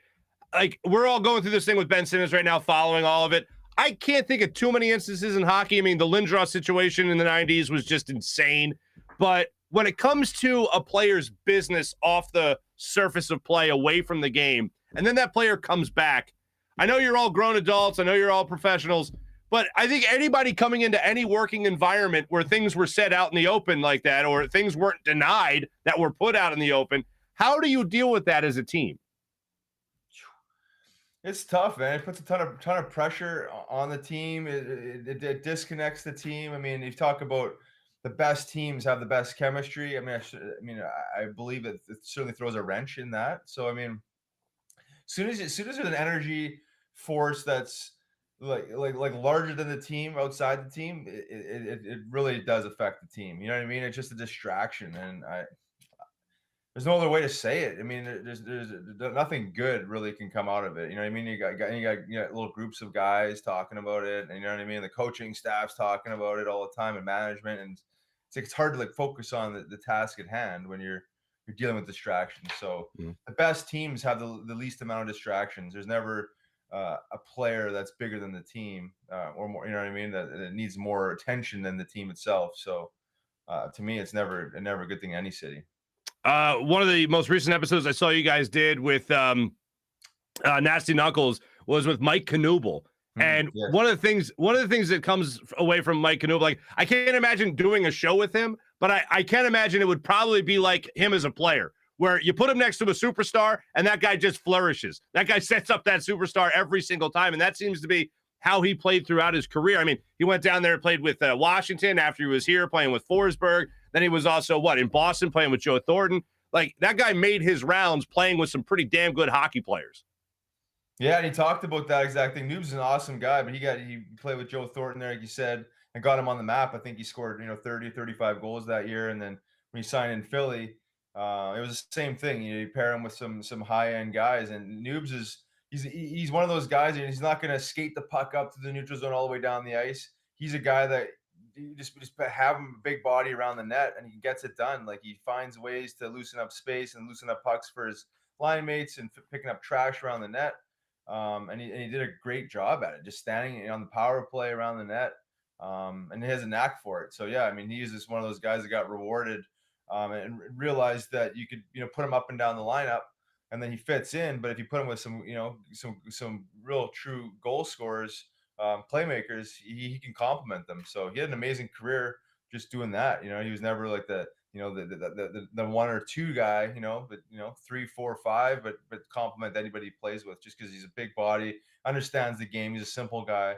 Like, we're all going through this thing with Ben Simmons right now, following all of it. I can't think of too many instances in hockey. I mean, the Lindros situation in the 90s was just insane. But when it comes to a player's business off the surface of play, away from the game, and then that player comes back, I know you're all grown adults. I know you're all professionals. But I think anybody coming into any working environment where things were said out in the open like that, or things weren't denied that were put out in the open, how do you deal with that as a team? It's tough, man. It puts a ton of pressure on the team. It disconnects the team. I mean, you talk about the best teams have the best chemistry. I mean, I believe it certainly throws a wrench in that. So, I mean, as soon as there's an energy force that's like larger than the team, outside the team, it really does affect the team. You know what I mean? It's just a distraction, and there's no other way to say it. I mean, there's nothing good really can come out of it. You know what I mean? You got little groups of guys talking about it, and you know what I mean? The coaching staff's talking about it all the time, and management, and it's hard to focus on the task at hand when you're dealing with distractions. So the best teams have the least amount of distractions. There's never a player that's bigger than the team, or more. You know what I mean? That needs more attention than the team itself. So to me, it's never a good thing in any city. One of the most recent episodes I saw you guys did with Nasty Knuckles was with Mike Knuble. And one of the things that comes away from Mike Knuble, like, I can't imagine doing a show with him, but I can imagine it would probably be like him as a player, where you put him next to a superstar and that guy just flourishes. That guy sets up that superstar every single time. And that seems to be how he played throughout his career. I mean, he went down there and played with Washington after he was here playing with Forsberg. Then he was also, in Boston playing with Joe Thornton. Like, that guy made his rounds playing with some pretty damn good hockey players. Yeah, and he talked about that exact thing. Noob's an awesome guy, but he played with Joe Thornton there, like you said, and got him on the map. I think he scored 30, 35 goals that year. And then when he signed in Philly, it was the same thing. You pair him with some high-end guys, and Noob's he's one of those guys, and he's not going to skate the puck up to the neutral zone all the way down the ice. He's a guy that you just have him a big body around the net, and he gets it done. Like, he finds ways to loosen up space and loosen up pucks for his line mates and picking up trash around the net. And he did a great job at it, just standing on the power play around the net. And he has a knack for it. So yeah, I mean, he's just one of those guys that got rewarded, and realized that you could, put him up and down the lineup, and then he fits in. But if you put him with some real true goal scorers, playmakers, he can complement them. So he had an amazing career just doing that. He was never like the 1 or 2 guy, but 3, 4, 5, but complement anybody he plays with, just because he's a big body, understands the game. He's a simple guy,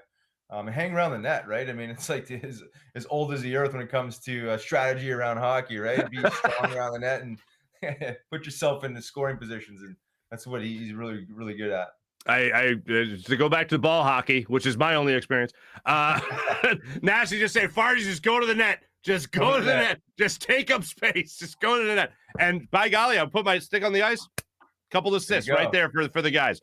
and hang around the net, right? I mean, it's like as old as the earth when it comes to strategy around hockey, right? Be strong around the net and put yourself in the scoring positions, and that's what he's really, really good at. I to go back to ball hockey, which is my only experience. Nasty just say, Farzy, just go to the net. Just go to the net. Just take up space. Just go to the net. And by golly, I'll put my stick on the ice. Couple assists right there for the guys.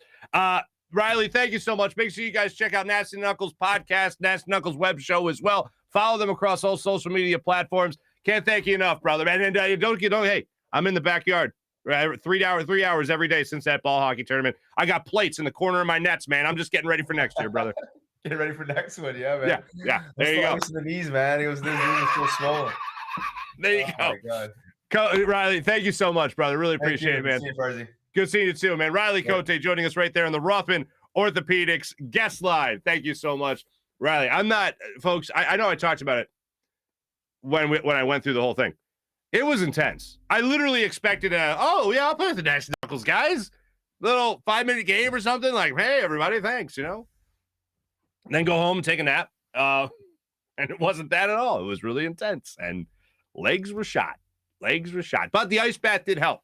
Riley, thank you so much. Make sure you guys check out Nasty Knuckles podcast, Nasty Knuckles web show as well. Follow them across all social media platforms. Can't thank you enough, brother. And don't hey, I'm in the backyard. 3 hours every day since that ball hockey tournament. I got plates in the corner of my nets, man. I'm just getting ready for next year, brother. Getting ready for next one, yeah, man. Yeah. There you go. The knees, man. His knees were still swollen. There you go. My God. Riley, thank you so much, brother. Really appreciate it, man. See you, Farzy. Good seeing you too, man. Riley Cote joining us right there on the Rothman Orthopaedics guest line. Thank you so much, Riley. I'm not, folks, I know I talked about it when I went through the whole thing. It was intense. I literally expected I'll play with the Nash Knuckles, guys. Little 5-minute game or something. Like, hey, everybody, thanks, And then go home and take a nap. And it wasn't that at all. It was really intense. And legs were shot. But the ice bath did help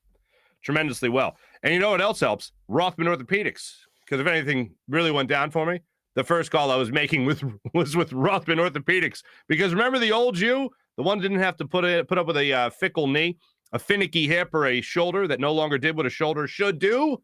tremendously well. And you know what else helps? Rothman Orthopaedics. Because if anything really went down for me, the first call I was making was with Rothman Orthopaedics. Because remember the old you? The one didn't have to put up with a fickle knee, a finicky hip, or a shoulder that no longer did what a shoulder should do.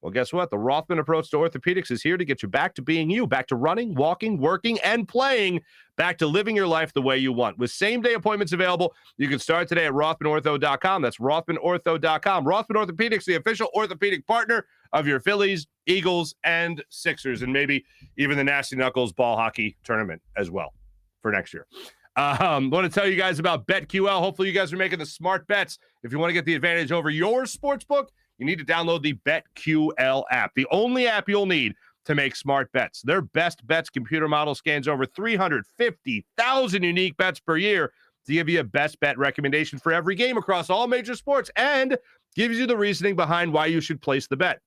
Well, guess what? The Rothman approach to orthopedics is here to get you back to being you, back to running, walking, working, and playing, back to living your life the way you want. With same-day appointments available, you can start today at RothmanOrtho.com. That's RothmanOrtho.com. Rothman Orthopaedics, the official orthopedic partner of your Phillies, Eagles, and Sixers, and maybe even the Nasty Knuckles ball hockey tournament as well for next year. I want to tell you guys about BetQL. Hopefully you guys are making the smart bets. If you want to get the advantage over your sportsbook, you need to download the BetQL app, the only app you'll need to make smart bets. Their best bets computer model scans over 350,000 unique bets per year to give you a best bet recommendation for every game across all major sports and gives you the reasoning behind why you should place the bet.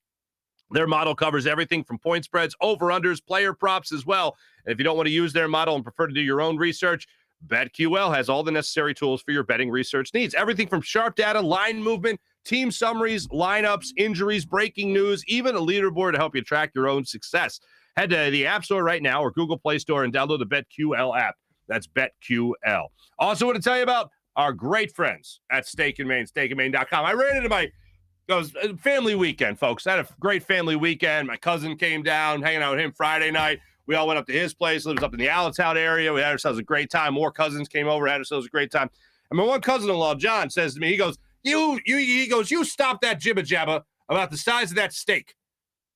Their model covers everything from point spreads, over-unders, player props as well. And if you don't want to use their model and prefer to do your own research, BetQL has all the necessary tools for your betting research needs. Everything from sharp data, line movement, team summaries, lineups, injuries, breaking news, even a leaderboard to help you track your own success. Head to the App Store right now or Google Play Store and download the BetQL app. That's BetQL. Also want to tell you about our great friends at Steak and Maine, steakandmaine.com. I ran into it was a family weekend, folks. I had a great family weekend. My cousin came down, hanging out with him Friday night. We all went up to his place, lives up in the Allentown area. We had ourselves a great time. More cousins came over, had ourselves a great time. And my one cousin-in-law, John, says to me, he goes, you stop that jibba-jabba about the size of that steak.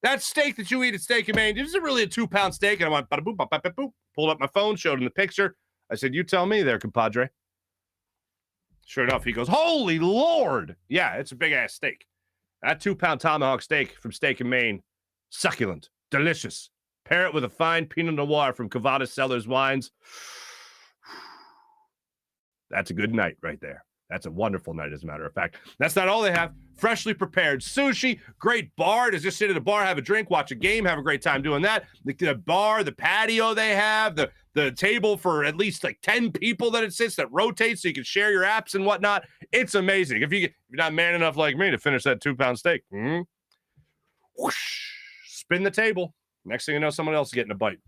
That steak that you eat at Steak and Maine, is it really a 2-pound steak? And I went, bada-boop, bada-boop, pulled up my phone, showed him the picture. I said, you tell me there, compadre. Sure enough, he goes, holy Lord. Yeah, it's a big-ass steak. That 2-pound tomahawk steak from Steak and Maine, succulent, delicious. Pair it with a fine Pinot Noir from Cavada Cellars Wines. That's a good night right there. That's a wonderful night, as a matter of fact. That's not all they have. Freshly prepared sushi, great bar to just sit at a bar, have a drink, watch a game, have a great time doing that. The bar, the patio they have, the table for at least like 10 people that it sits that rotates so you can share your apps and whatnot. It's amazing. If you're not man enough like me to finish that 2-pound steak, whoosh, spin the table. Next thing you know, someone else is getting a bite.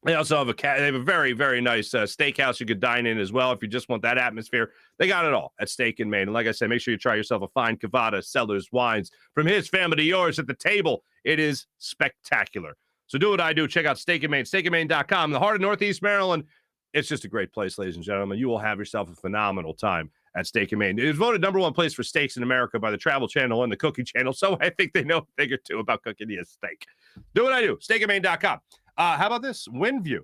They also have they have a very, very nice steakhouse you could dine in as well. If you just want that atmosphere, they got it all at Steak and Maine. And like I said, make sure you try yourself a fine Cavada Cellars Wines. From his family to yours at the table, it is spectacular. So do what I do. Check out Steak and Maine, steakandmaine.com. The heart of Northeast Maryland. It's just a great place, ladies and gentlemen. You will have yourself a phenomenal time at Steak and Maine. It was voted #1 place for steaks in America by the Travel Channel and the Cooking Channel, so I think they know a thing or two about cooking you a steak. Do what I do. Steakandmaine.com. How about this? Windview.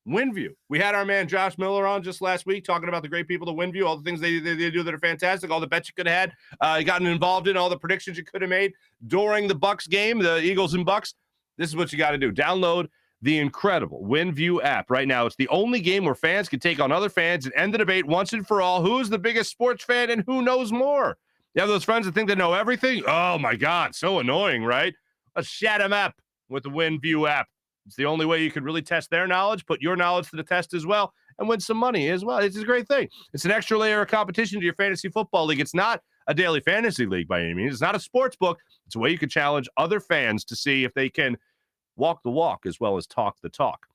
We had our man Josh Miller on just last week talking about the great people at Windview, all the things they do that are fantastic, all the bets you could have had, gotten involved in, all the predictions you could have made during the Bucks game, the Eagles and Bucks. This is what you got to do. Download the incredible Windview app right now. It's the only game where fans can take on other fans and end the debate once and for all. Who's the biggest sports fan and who knows more? You have those friends that think they know everything? Oh, my God. So annoying, right? Let's chat them up with the Windview app. It's the only way you can really test their knowledge, put your knowledge to the test as well, and win some money as well. It's a great thing. It's an extra layer of competition to your fantasy football league. It's not a daily fantasy league by any means. It's not a sports book. It's a way you can challenge other fans to see if they can walk the walk as well as talk the talk.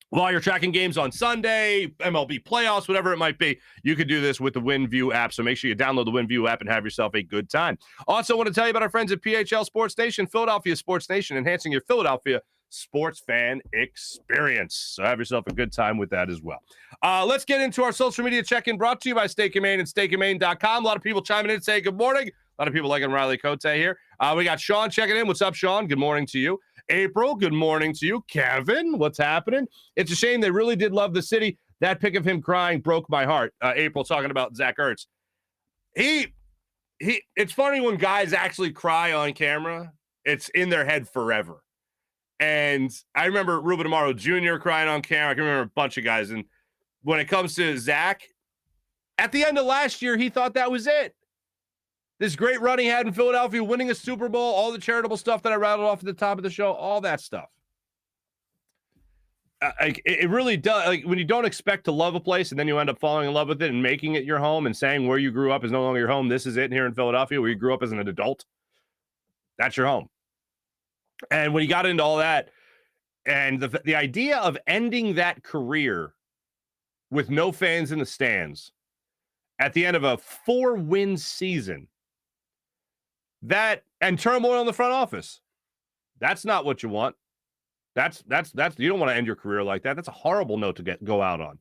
While you're tracking games on Sunday, MLB playoffs, whatever it might be, you can do this with the WinView app. So make sure you download the WinView app and have yourself a good time. Also want to tell you about our friends at PHL Sports Nation, Philadelphia Sports Nation, enhancing your Philadelphia sports fan experience. So have yourself a good time with that as well. Let's get into our social media check-in brought to you by Steak and Maine and steakandmaine.com. A lot of people chiming in saying good morning. A lot of people liking Riley Cote here. We got Sean checking in. What's up, Sean? Good morning to you. April, good morning to you. Kevin, what's happening? It's a shame they really did love the city. That pic of him crying broke my heart. April talking about Zach Ertz. He it's funny when guys actually cry on camera. It's in their head forever. And I remember Ruben Amaro Jr. crying on camera. I can remember a bunch of guys. And when it comes to Zach, at the end of last year, he thought that was it. This great run he had in Philadelphia, winning a Super Bowl, all the charitable stuff that I rattled off at the top of the show, all that stuff. It really does. Like, when you don't expect to love a place and then you end up falling in love with it and making it your home and saying where you grew up is no longer your home. This is it here in Philadelphia, where you grew up as an adult. That's your home. And when he got into all that, and the idea of ending that career with no fans in the stands at the end of a 4-win season, that and turmoil in the front office, that's not what you want. That's you don't want to end your career like that. That's a horrible note to go out on.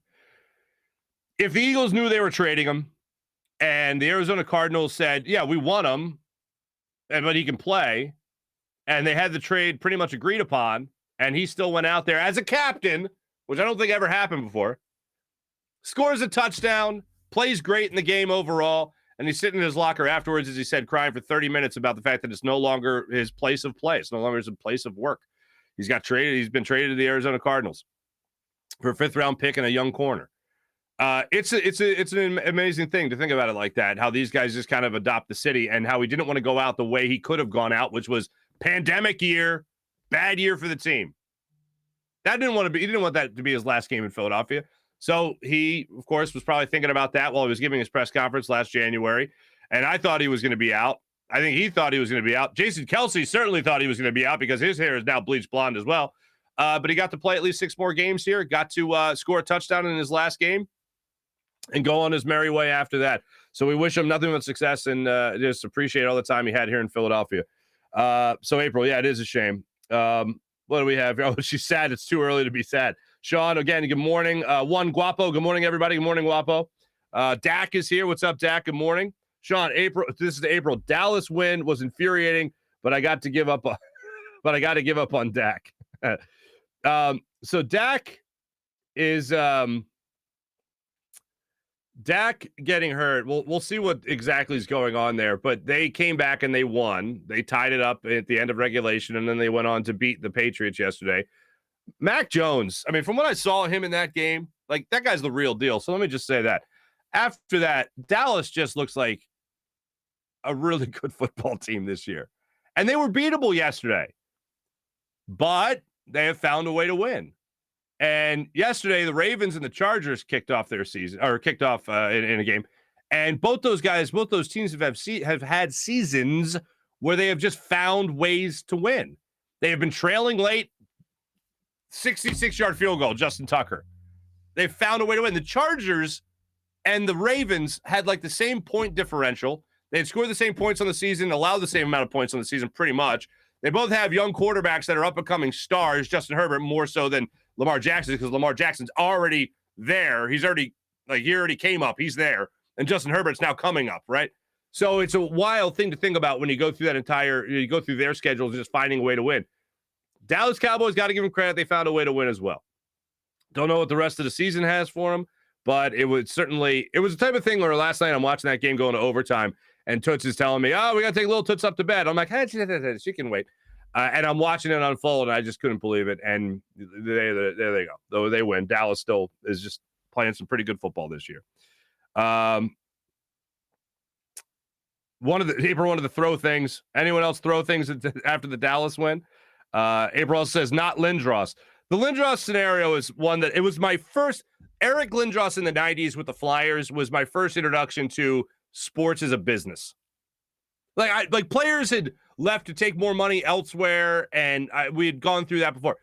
If the Eagles knew they were trading him and the Arizona Cardinals said, yeah, we want him, but he can play, and they had the trade pretty much agreed upon, and he still went out there as a captain, which I don't think ever happened before, scores a touchdown, plays great in the game overall, and he's sitting in his locker afterwards, as he said, crying for 30 minutes about the fact that it's no longer his place of play. It's no longer his place of work. He's been traded to the Arizona Cardinals for a 5th-round pick and a young corner. It's an amazing thing to think about it like that, how these guys just kind of adopt the city, and how he didn't want to go out the way he could have gone out, which was pandemic year, bad year for the team. He didn't want that to be his last game in Philadelphia. So he, of course, was probably thinking about that while he was giving his press conference last January. And I thought he was going to be out. I think he thought he was going to be out. Jason Kelce certainly thought he was going to be out because his hair is now bleached blonde as well. But he got to play at least 6 more games here, got to score a touchdown in his last game and go on his merry way after that. So we wish him nothing but success and just appreciate all the time he had here in Philadelphia. So April, yeah, it is a shame. What do we have here? Oh, she's sad. It's too early to be sad. Sean, again, good morning. One Guapo. Good morning, everybody. Good morning, Guapo. Dak is here. What's up, Dak? Good morning. Sean, April. This is April. Dallas win was infuriating, but I got to give up. But I got to give up on Dak. So Dak is Dak getting hurt. We'll see what exactly is going on there. But they came back and they won. They tied it up at the end of regulation, and then they went on to beat the Patriots yesterday. Mac Jones, I mean, from what I saw him in that game, like, that guy's the real deal. So let me just say that. After that, Dallas just looks like a really good football team this year. And they were beatable yesterday. But they have found a way to win. And yesterday, the Ravens and the Chargers kicked off their season, or kicked off in a game. And both those teams have had seasons where they have just found ways to win. They have been trailing late, 66-yard field goal, Justin Tucker. They've found a way to win. The Chargers and the Ravens had like the same point differential. They had scored the same points on the season, allowed the same amount of points on the season, pretty much. They both have young quarterbacks that are up-and-coming stars, Justin Herbert more so than Lamar Jackson, because Lamar Jackson's already there. He already came up. He's there. And Justin Herbert's now coming up, right? So it's a wild thing to think about when you go through you go through their schedules, just finding a way to win. Dallas Cowboys, got to give them credit. They found a way to win as well. Don't know what the rest of the season has for them, but it was the type of thing where last night I'm watching that game going to overtime, and Toots is telling me, oh, we got to take little Toots up to bed. I'm like, hey, she can wait. And I'm watching it unfold, and I just couldn't believe it. And there they go. Though they win. Dallas still is just playing some pretty good football this year. One of the throw things. Anyone else throw things after the Dallas win? April says, not Lindros. The Lindros scenario is one that it was my first. Eric Lindros in the 90s with the Flyers was my first introduction to sports as a business. Like players had left to take more money elsewhere, and we had gone through that before.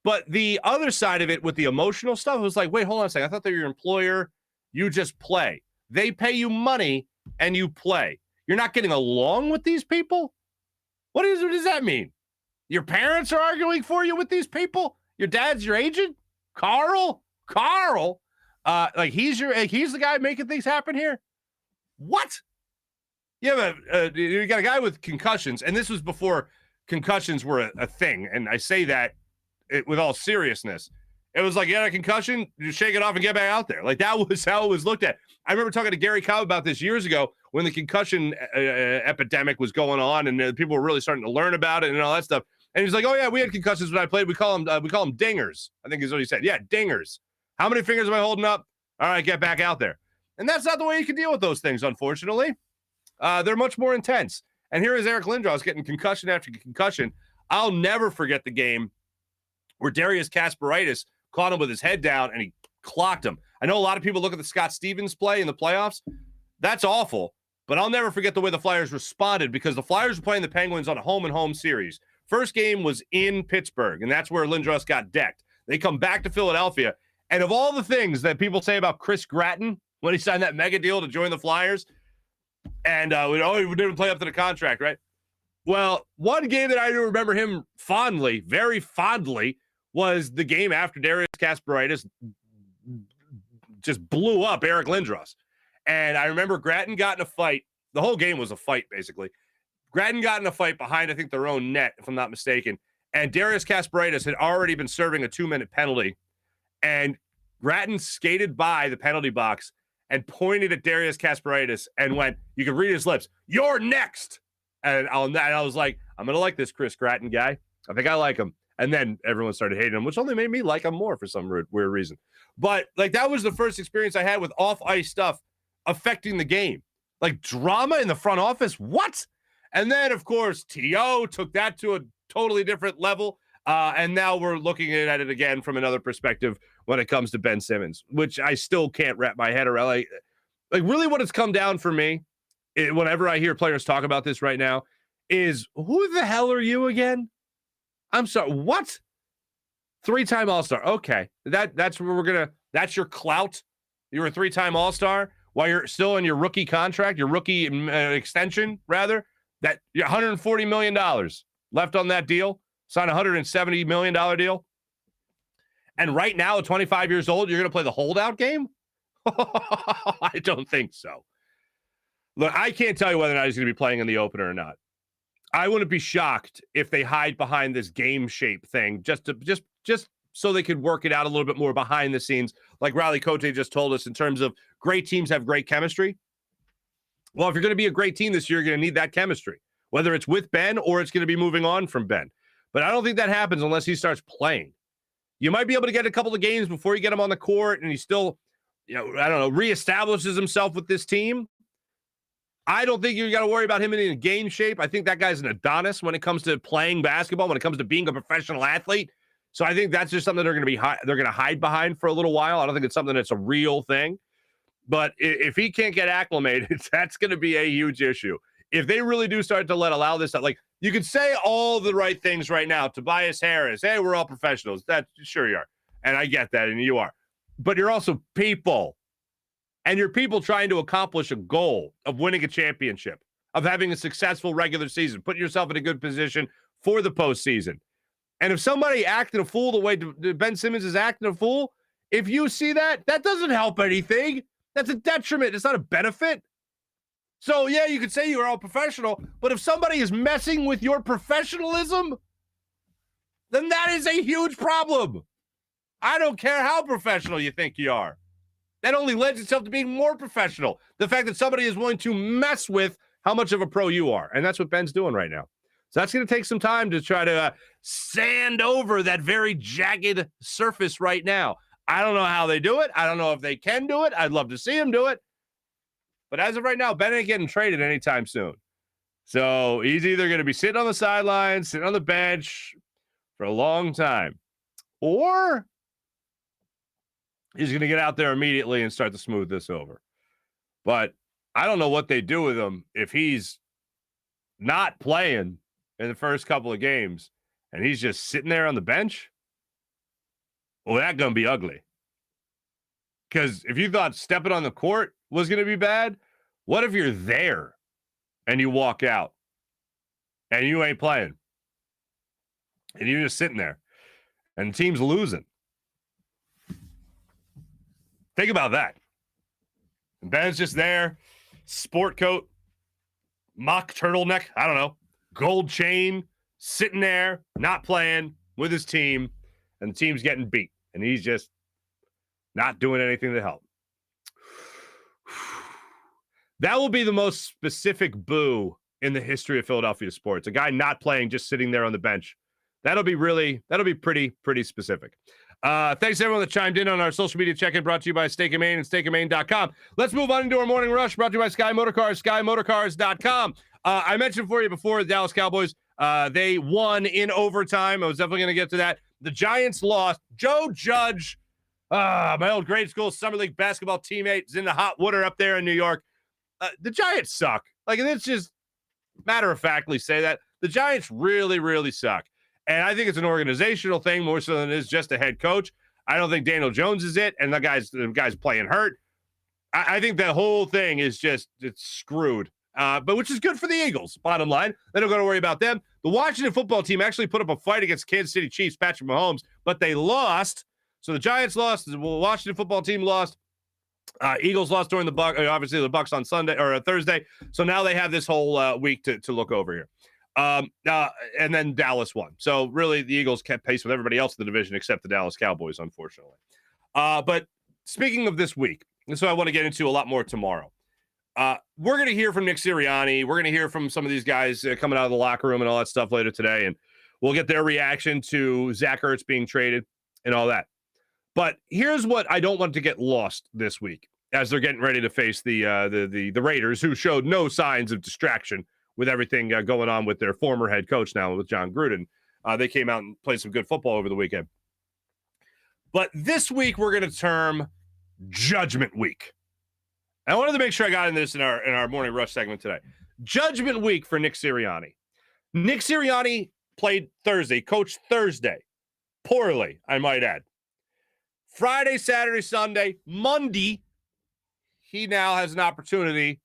But the other side of it with the emotional stuff was like, wait, hold on a second. I thought they were your employer. You just play. They pay you money, and you play. You're not getting along with these people? What does that mean? Your parents are arguing for you with these people? Your dad's your agent? Carl? He's the guy making things happen here? What? You got a guy with concussions, and this was before concussions were a thing, and I say that with all seriousness. It was like, you had a concussion, you shake it off and get back out there. Like, that was how it was looked at. I remember talking to Gary Cobb about this years ago when the concussion epidemic was going on and people were really starting to learn about it and all that stuff. And he's like, oh, yeah, we had concussions when I played. We call them dingers. I think is what he said. Yeah, dingers. How many fingers am I holding up? All right, get back out there. And that's not the way you can deal with those things, unfortunately. They're much more intense. And here is Eric Lindros getting concussion after concussion. I'll never forget the game where Darius Kasparaitis caught him with his head down and he clocked him. I know a lot of people look at the Scott Stevens play in the playoffs. That's awful. But I'll never forget the way the Flyers responded because the Flyers were playing the Penguins on a home-and-home series. First game was in Pittsburgh, and that's where Lindros got decked. They come back to Philadelphia. And of all the things that people say about Chris Gratton when he signed that mega deal to join the Flyers, and he didn't play up to the contract, right? Well, one game that I remember him fondly, very fondly, was the game after Darius Kasparaitis just blew up Eric Lindros. And I remember Gratton got in a fight. The whole game was a fight, basically. Gratton got in a fight behind, I think, their own net, if I'm not mistaken. And Darius Kasparaitis had already been serving a 2-minute penalty. And Gratton skated by the penalty box and pointed at Darius Kasparaitis and went, you can read his lips, "You're next." And I was like, I'm going to like this Chris Gratton guy. I think I like him. And then everyone started hating him, which only made me like him more for some weird reason. But, like, that was the first experience I had with off-ice stuff affecting the game. Like, drama in the front office? What? And then, of course, T.O. took that to a totally different level. And now we're looking at it again from another perspective when it comes to Ben Simmons, which I still can't wrap my head around. Like really what it's come down for me, whenever I hear players talk about this right now, is who the hell are you again? I'm sorry, what? 3-time All-Star. Okay, that's where that's your clout. You're a 3-time All-Star while you're still in your rookie contract, your rookie extension, rather. That $140 million left on that deal. Sign a $170 million deal. And right now, at 25 years old, you're going to play the holdout game? I don't think so. Look, I can't tell you whether or not he's going to be playing in the opener or not. I wouldn't be shocked if they hide behind this game shape thing just so they could work it out a little bit more behind the scenes, like Riley Cote just told us in terms of great teams have great chemistry. Well, if you're going to be a great team this year, you're going to need that chemistry, whether it's with Ben or it's going to be moving on from Ben. But I don't think that happens unless he starts playing. You might be able to get a couple of games before you get him on the court and he still, reestablishes himself with this team. I don't think you got to worry about him in game shape. I think that guy's an Adonis when it comes to playing basketball, when it comes to being a professional athlete. So I think that's just something they're going to hide behind for a little while. I don't think it's something that's a real thing. But if he can't get acclimated, that's going to be a huge issue. If they really do start to allow this stuff, like you could say all the right things right now. Tobias Harris, hey, we're all professionals. Sure you are. And I get that, and you are. But you're also people. And you're people trying to accomplish a goal of winning a championship, of having a successful regular season, putting yourself in a good position for the postseason. And if somebody acting a fool the way Ben Simmons is acting a fool, if you see that doesn't help anything. That's a detriment. It's not a benefit. So, yeah, you could say you're all professional, but if somebody is messing with your professionalism, then that is a huge problem. I don't care how professional you think you are. That only lends itself to being more professional. The fact that somebody is willing to mess with how much of a pro you are. And that's what Ben's doing right now. So that's going to take some time to try to sand over that very jagged surface right now. I don't know how they do it. I don't know if they can do it. I'd love to see them do it. But as of right now, Ben ain't getting traded anytime soon. So he's either going to be sitting on the sidelines, sitting on the bench for a long time, or he's going to get out there immediately and start to smooth this over. But I don't know what they do with him if he's not playing in the first couple of games and he's just sitting there on the bench. Well, that's going to be ugly. Because if you thought stepping on the court was going to be bad, what if you're there and you walk out and you ain't playing and you're just sitting there and the team's losing? Think about that. And Ben's just there, sport coat, mock turtleneck, I don't know, gold chain, sitting there, not playing with his team, and the team's getting beat. and he's just not doing anything to help. That will be the most specific boo in the history of Philadelphia sports. A guy not playing, just sitting there on the bench. That'll be pretty specific. Thanks everyone that chimed in on our social media check-in, brought to you by Stake and Maine and stakeandmaine.com. Let's move on into our morning rush, brought to you by Sky Motorcars, skymotorcars.com. I mentioned for you before, the Dallas Cowboys, they won in overtime. I was definitely going to get to that. The Giants lost. Joe Judge, my old grade school summer league basketball teammate, is in the hot water up there in New York. The Giants suck. Like, and it's just matter-of-factly say that. The Giants really, really suck. And I think it's an organizational thing more so than it is just a head coach. I don't think Daniel Jones is it, and the guy's playing hurt. I think the whole thing is just, it's screwed. But which is good for the Eagles, bottom line. They don't got to worry about them. The Washington football team actually put up a fight against Kansas City Chiefs, Patrick Mahomes, but they lost. So the Giants lost. The Washington football team lost. Eagles lost during obviously the Bucs on Sunday or Thursday. So now they have this whole week to look over here. And then Dallas won. So really the Eagles kept pace with everybody else in the division except the Dallas Cowboys, unfortunately. But speaking of this week, and so I want to get into a lot more tomorrow. We're going to hear from Nick Sirianni. We're going to hear from some of these guys coming out of the locker room and all that stuff later today. And we'll get their reaction to Zach Ertz being traded and all that. But here's what I don't want to get lost this week as they're getting ready to face the Raiders, who showed no signs of distraction with everything going on with their former head coach now with John Gruden. They came out and played some good football over the weekend. But this week we're going to term Judgment Week. And I wanted to make sure I got in this in our Morning Rush segment today. Judgment Week for Nick Sirianni. Nick Sirianni played Thursday, coached Thursday. Poorly, I might add. Friday, Saturday, Sunday, Monday, he now has an opportunity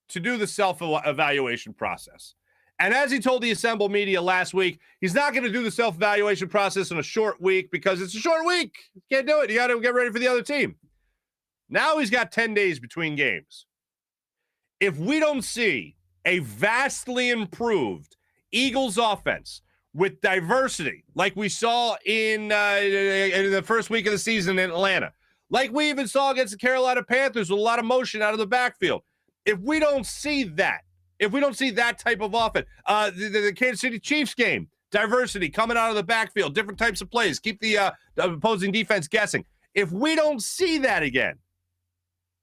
to do the self-evaluation process. And as he told the Assemble media last week, he's not going to do the self-evaluation process in a short week because it's a short week. You can't do it. You got to get ready for the other team. Now he's got 10 days between games. If we don't see a vastly improved Eagles offense with diversity, like we saw in the first week of the season in Atlanta, like we even saw against the Carolina Panthers with a lot of motion out of the backfield, if we don't see that, if we don't see that type of offense, the Kansas City Chiefs game, diversity coming out of the backfield, different types of plays, keep the opposing defense guessing. If we don't see that again,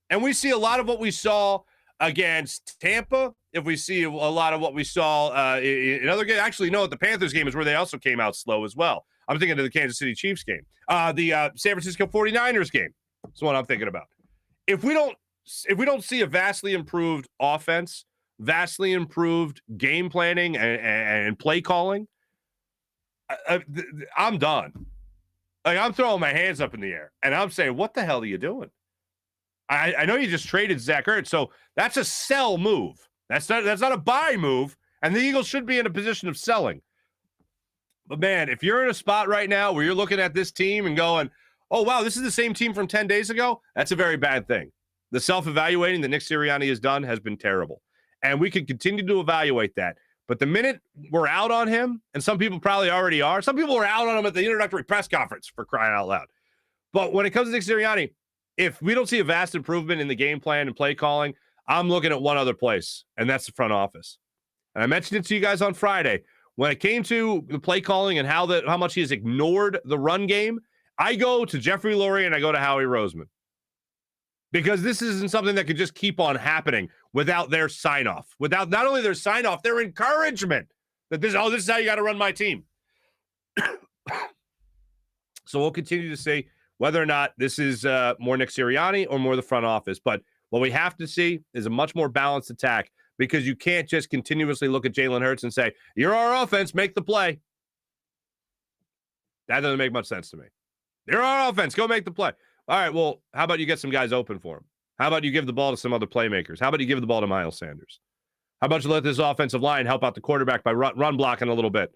and we see a lot of what we saw against Tampa, if we see a lot of what we saw in other games, actually, no, the Panthers game is where they also came out slow as well. I'm thinking of the Kansas City Chiefs game. The San Francisco 49ers game. That's what I'm thinking about. If we don't see a vastly improved offense, vastly improved game planning and play calling, I'm done. Like, I'm throwing my hands up in the air, and I'm saying, what the hell are you doing? I know you just traded Zach Ertz, so that's a sell move. That's not a buy move, and the Eagles should be in a position of selling. But, man, if you're in a spot right now where you're looking at this team and going, oh, wow, this is the same team from 10 days ago, that's a very bad thing. The self-evaluating that Nick Sirianni has done has been terrible, and we can continue to evaluate that. But the minute we're out on him, and some people probably already are, some people are out on him at the introductory press conference, for crying out loud. But when it comes to Nick Sirianni, if we don't see a vast improvement in the game plan and play calling, I'm looking at one other place, and that's the front office. And I mentioned it to you guys on Friday. When it came to the play calling and how much he has ignored the run game, I go to Jeffrey Lurie and I go to Howie Roseman. Because this isn't something that could just keep on happening without their sign-off. Without not only their sign-off, their encouragement that this is how you got to run my team. So we'll continue to see whether or not this is more Nick Sirianni or more the front office. But what we have to see is a much more balanced attack, because you can't just continuously look at Jalen Hurts and say, you're our offense, make the play. That doesn't make much sense to me. You're our offense, go make the play. All right, well, how about you get some guys open for him? How about you give the ball to some other playmakers? How about you give the ball to Miles Sanders? How about you let this offensive line help out the quarterback by run blocking a little bit?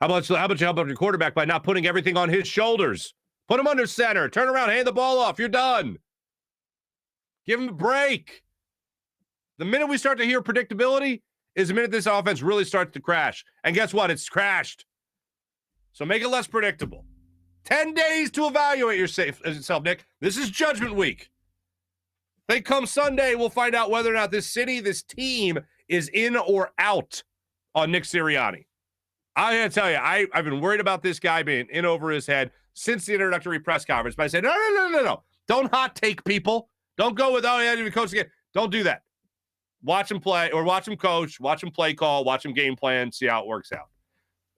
How about you help out your quarterback by not putting everything on his shoulders? Put him under center. Turn around, hand the ball off. You're done. Give him a break. The minute we start to hear predictability is the minute this offense really starts to crash. And guess what? It's crashed. So make it less predictable. 10 days to evaluate yourself, Nick. This is judgment week. I think come Sunday, we'll find out whether or not this team is in or out on Nick Sirianni. I got to tell you, I've been worried about this guy being in over his head since the introductory press conference. But I said, no. Don't hot take people. Don't go with, oh, yeah, the coach again. Don't do that. Watch him play or watch him coach, watch him play call, watch him game plan, see how it works out.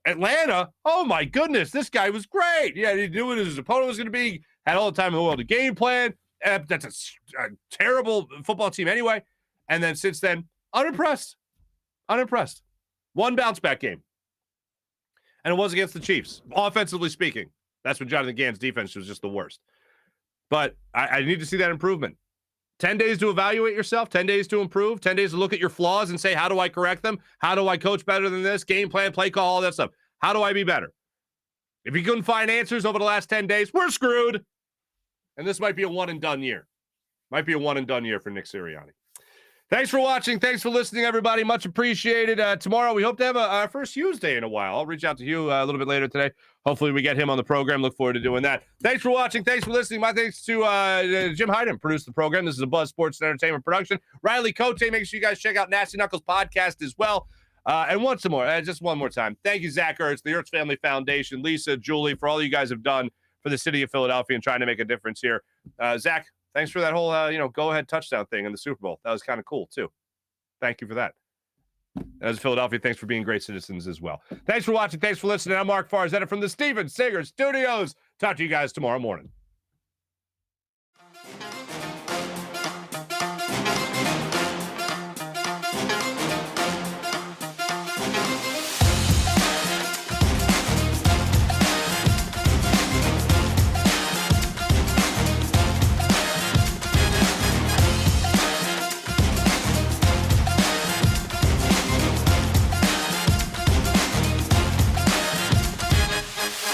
Atlanta, oh, my goodness, this guy was great. Yeah, he knew what his opponent was going to be, had all the time in the world to game plan. That's a terrible football team anyway. And then since then, unimpressed. One bounce back game. And it was against the Chiefs, offensively speaking. That's when Jonathan Gann's defense was just the worst. But I need to see that improvement. 10 days to evaluate yourself, 10 days to improve, 10 days to look at your flaws and say, how do I correct them? How do I coach better than this? Game plan, play call, all that stuff. How do I be better? If you couldn't find answers over the last 10 days, we're screwed. And this might be a one-and-done year. Might be a one-and-done year for Nick Sirianni. Thanks for watching. Thanks for listening, everybody. Much appreciated. Tomorrow, we hope to have our first Hughes Day in a while. I'll reach out to Hugh a little bit later today. Hopefully, we get him on the program. Look forward to doing that. Thanks for watching. Thanks for listening. My thanks to Jim Hyden, produced the program. This is a Buzz Sports and Entertainment production. Riley Cote, make sure you guys check out Nasty Knuckles podcast as well. And once more, just one more time, thank you, Zach Ertz, the Ertz Family Foundation, Lisa, Julie, for all you guys have done for the city of Philadelphia and trying to make a difference here. Zach, thanks for that whole go-ahead touchdown thing in the Super Bowl. That was kind of cool, too. Thank you for that. As Philadelphia, thanks for being great citizens as well. Thanks for watching. Thanks for listening. I'm Marc Farzetta from the Steven Singer Studios. Talk to you guys tomorrow morning.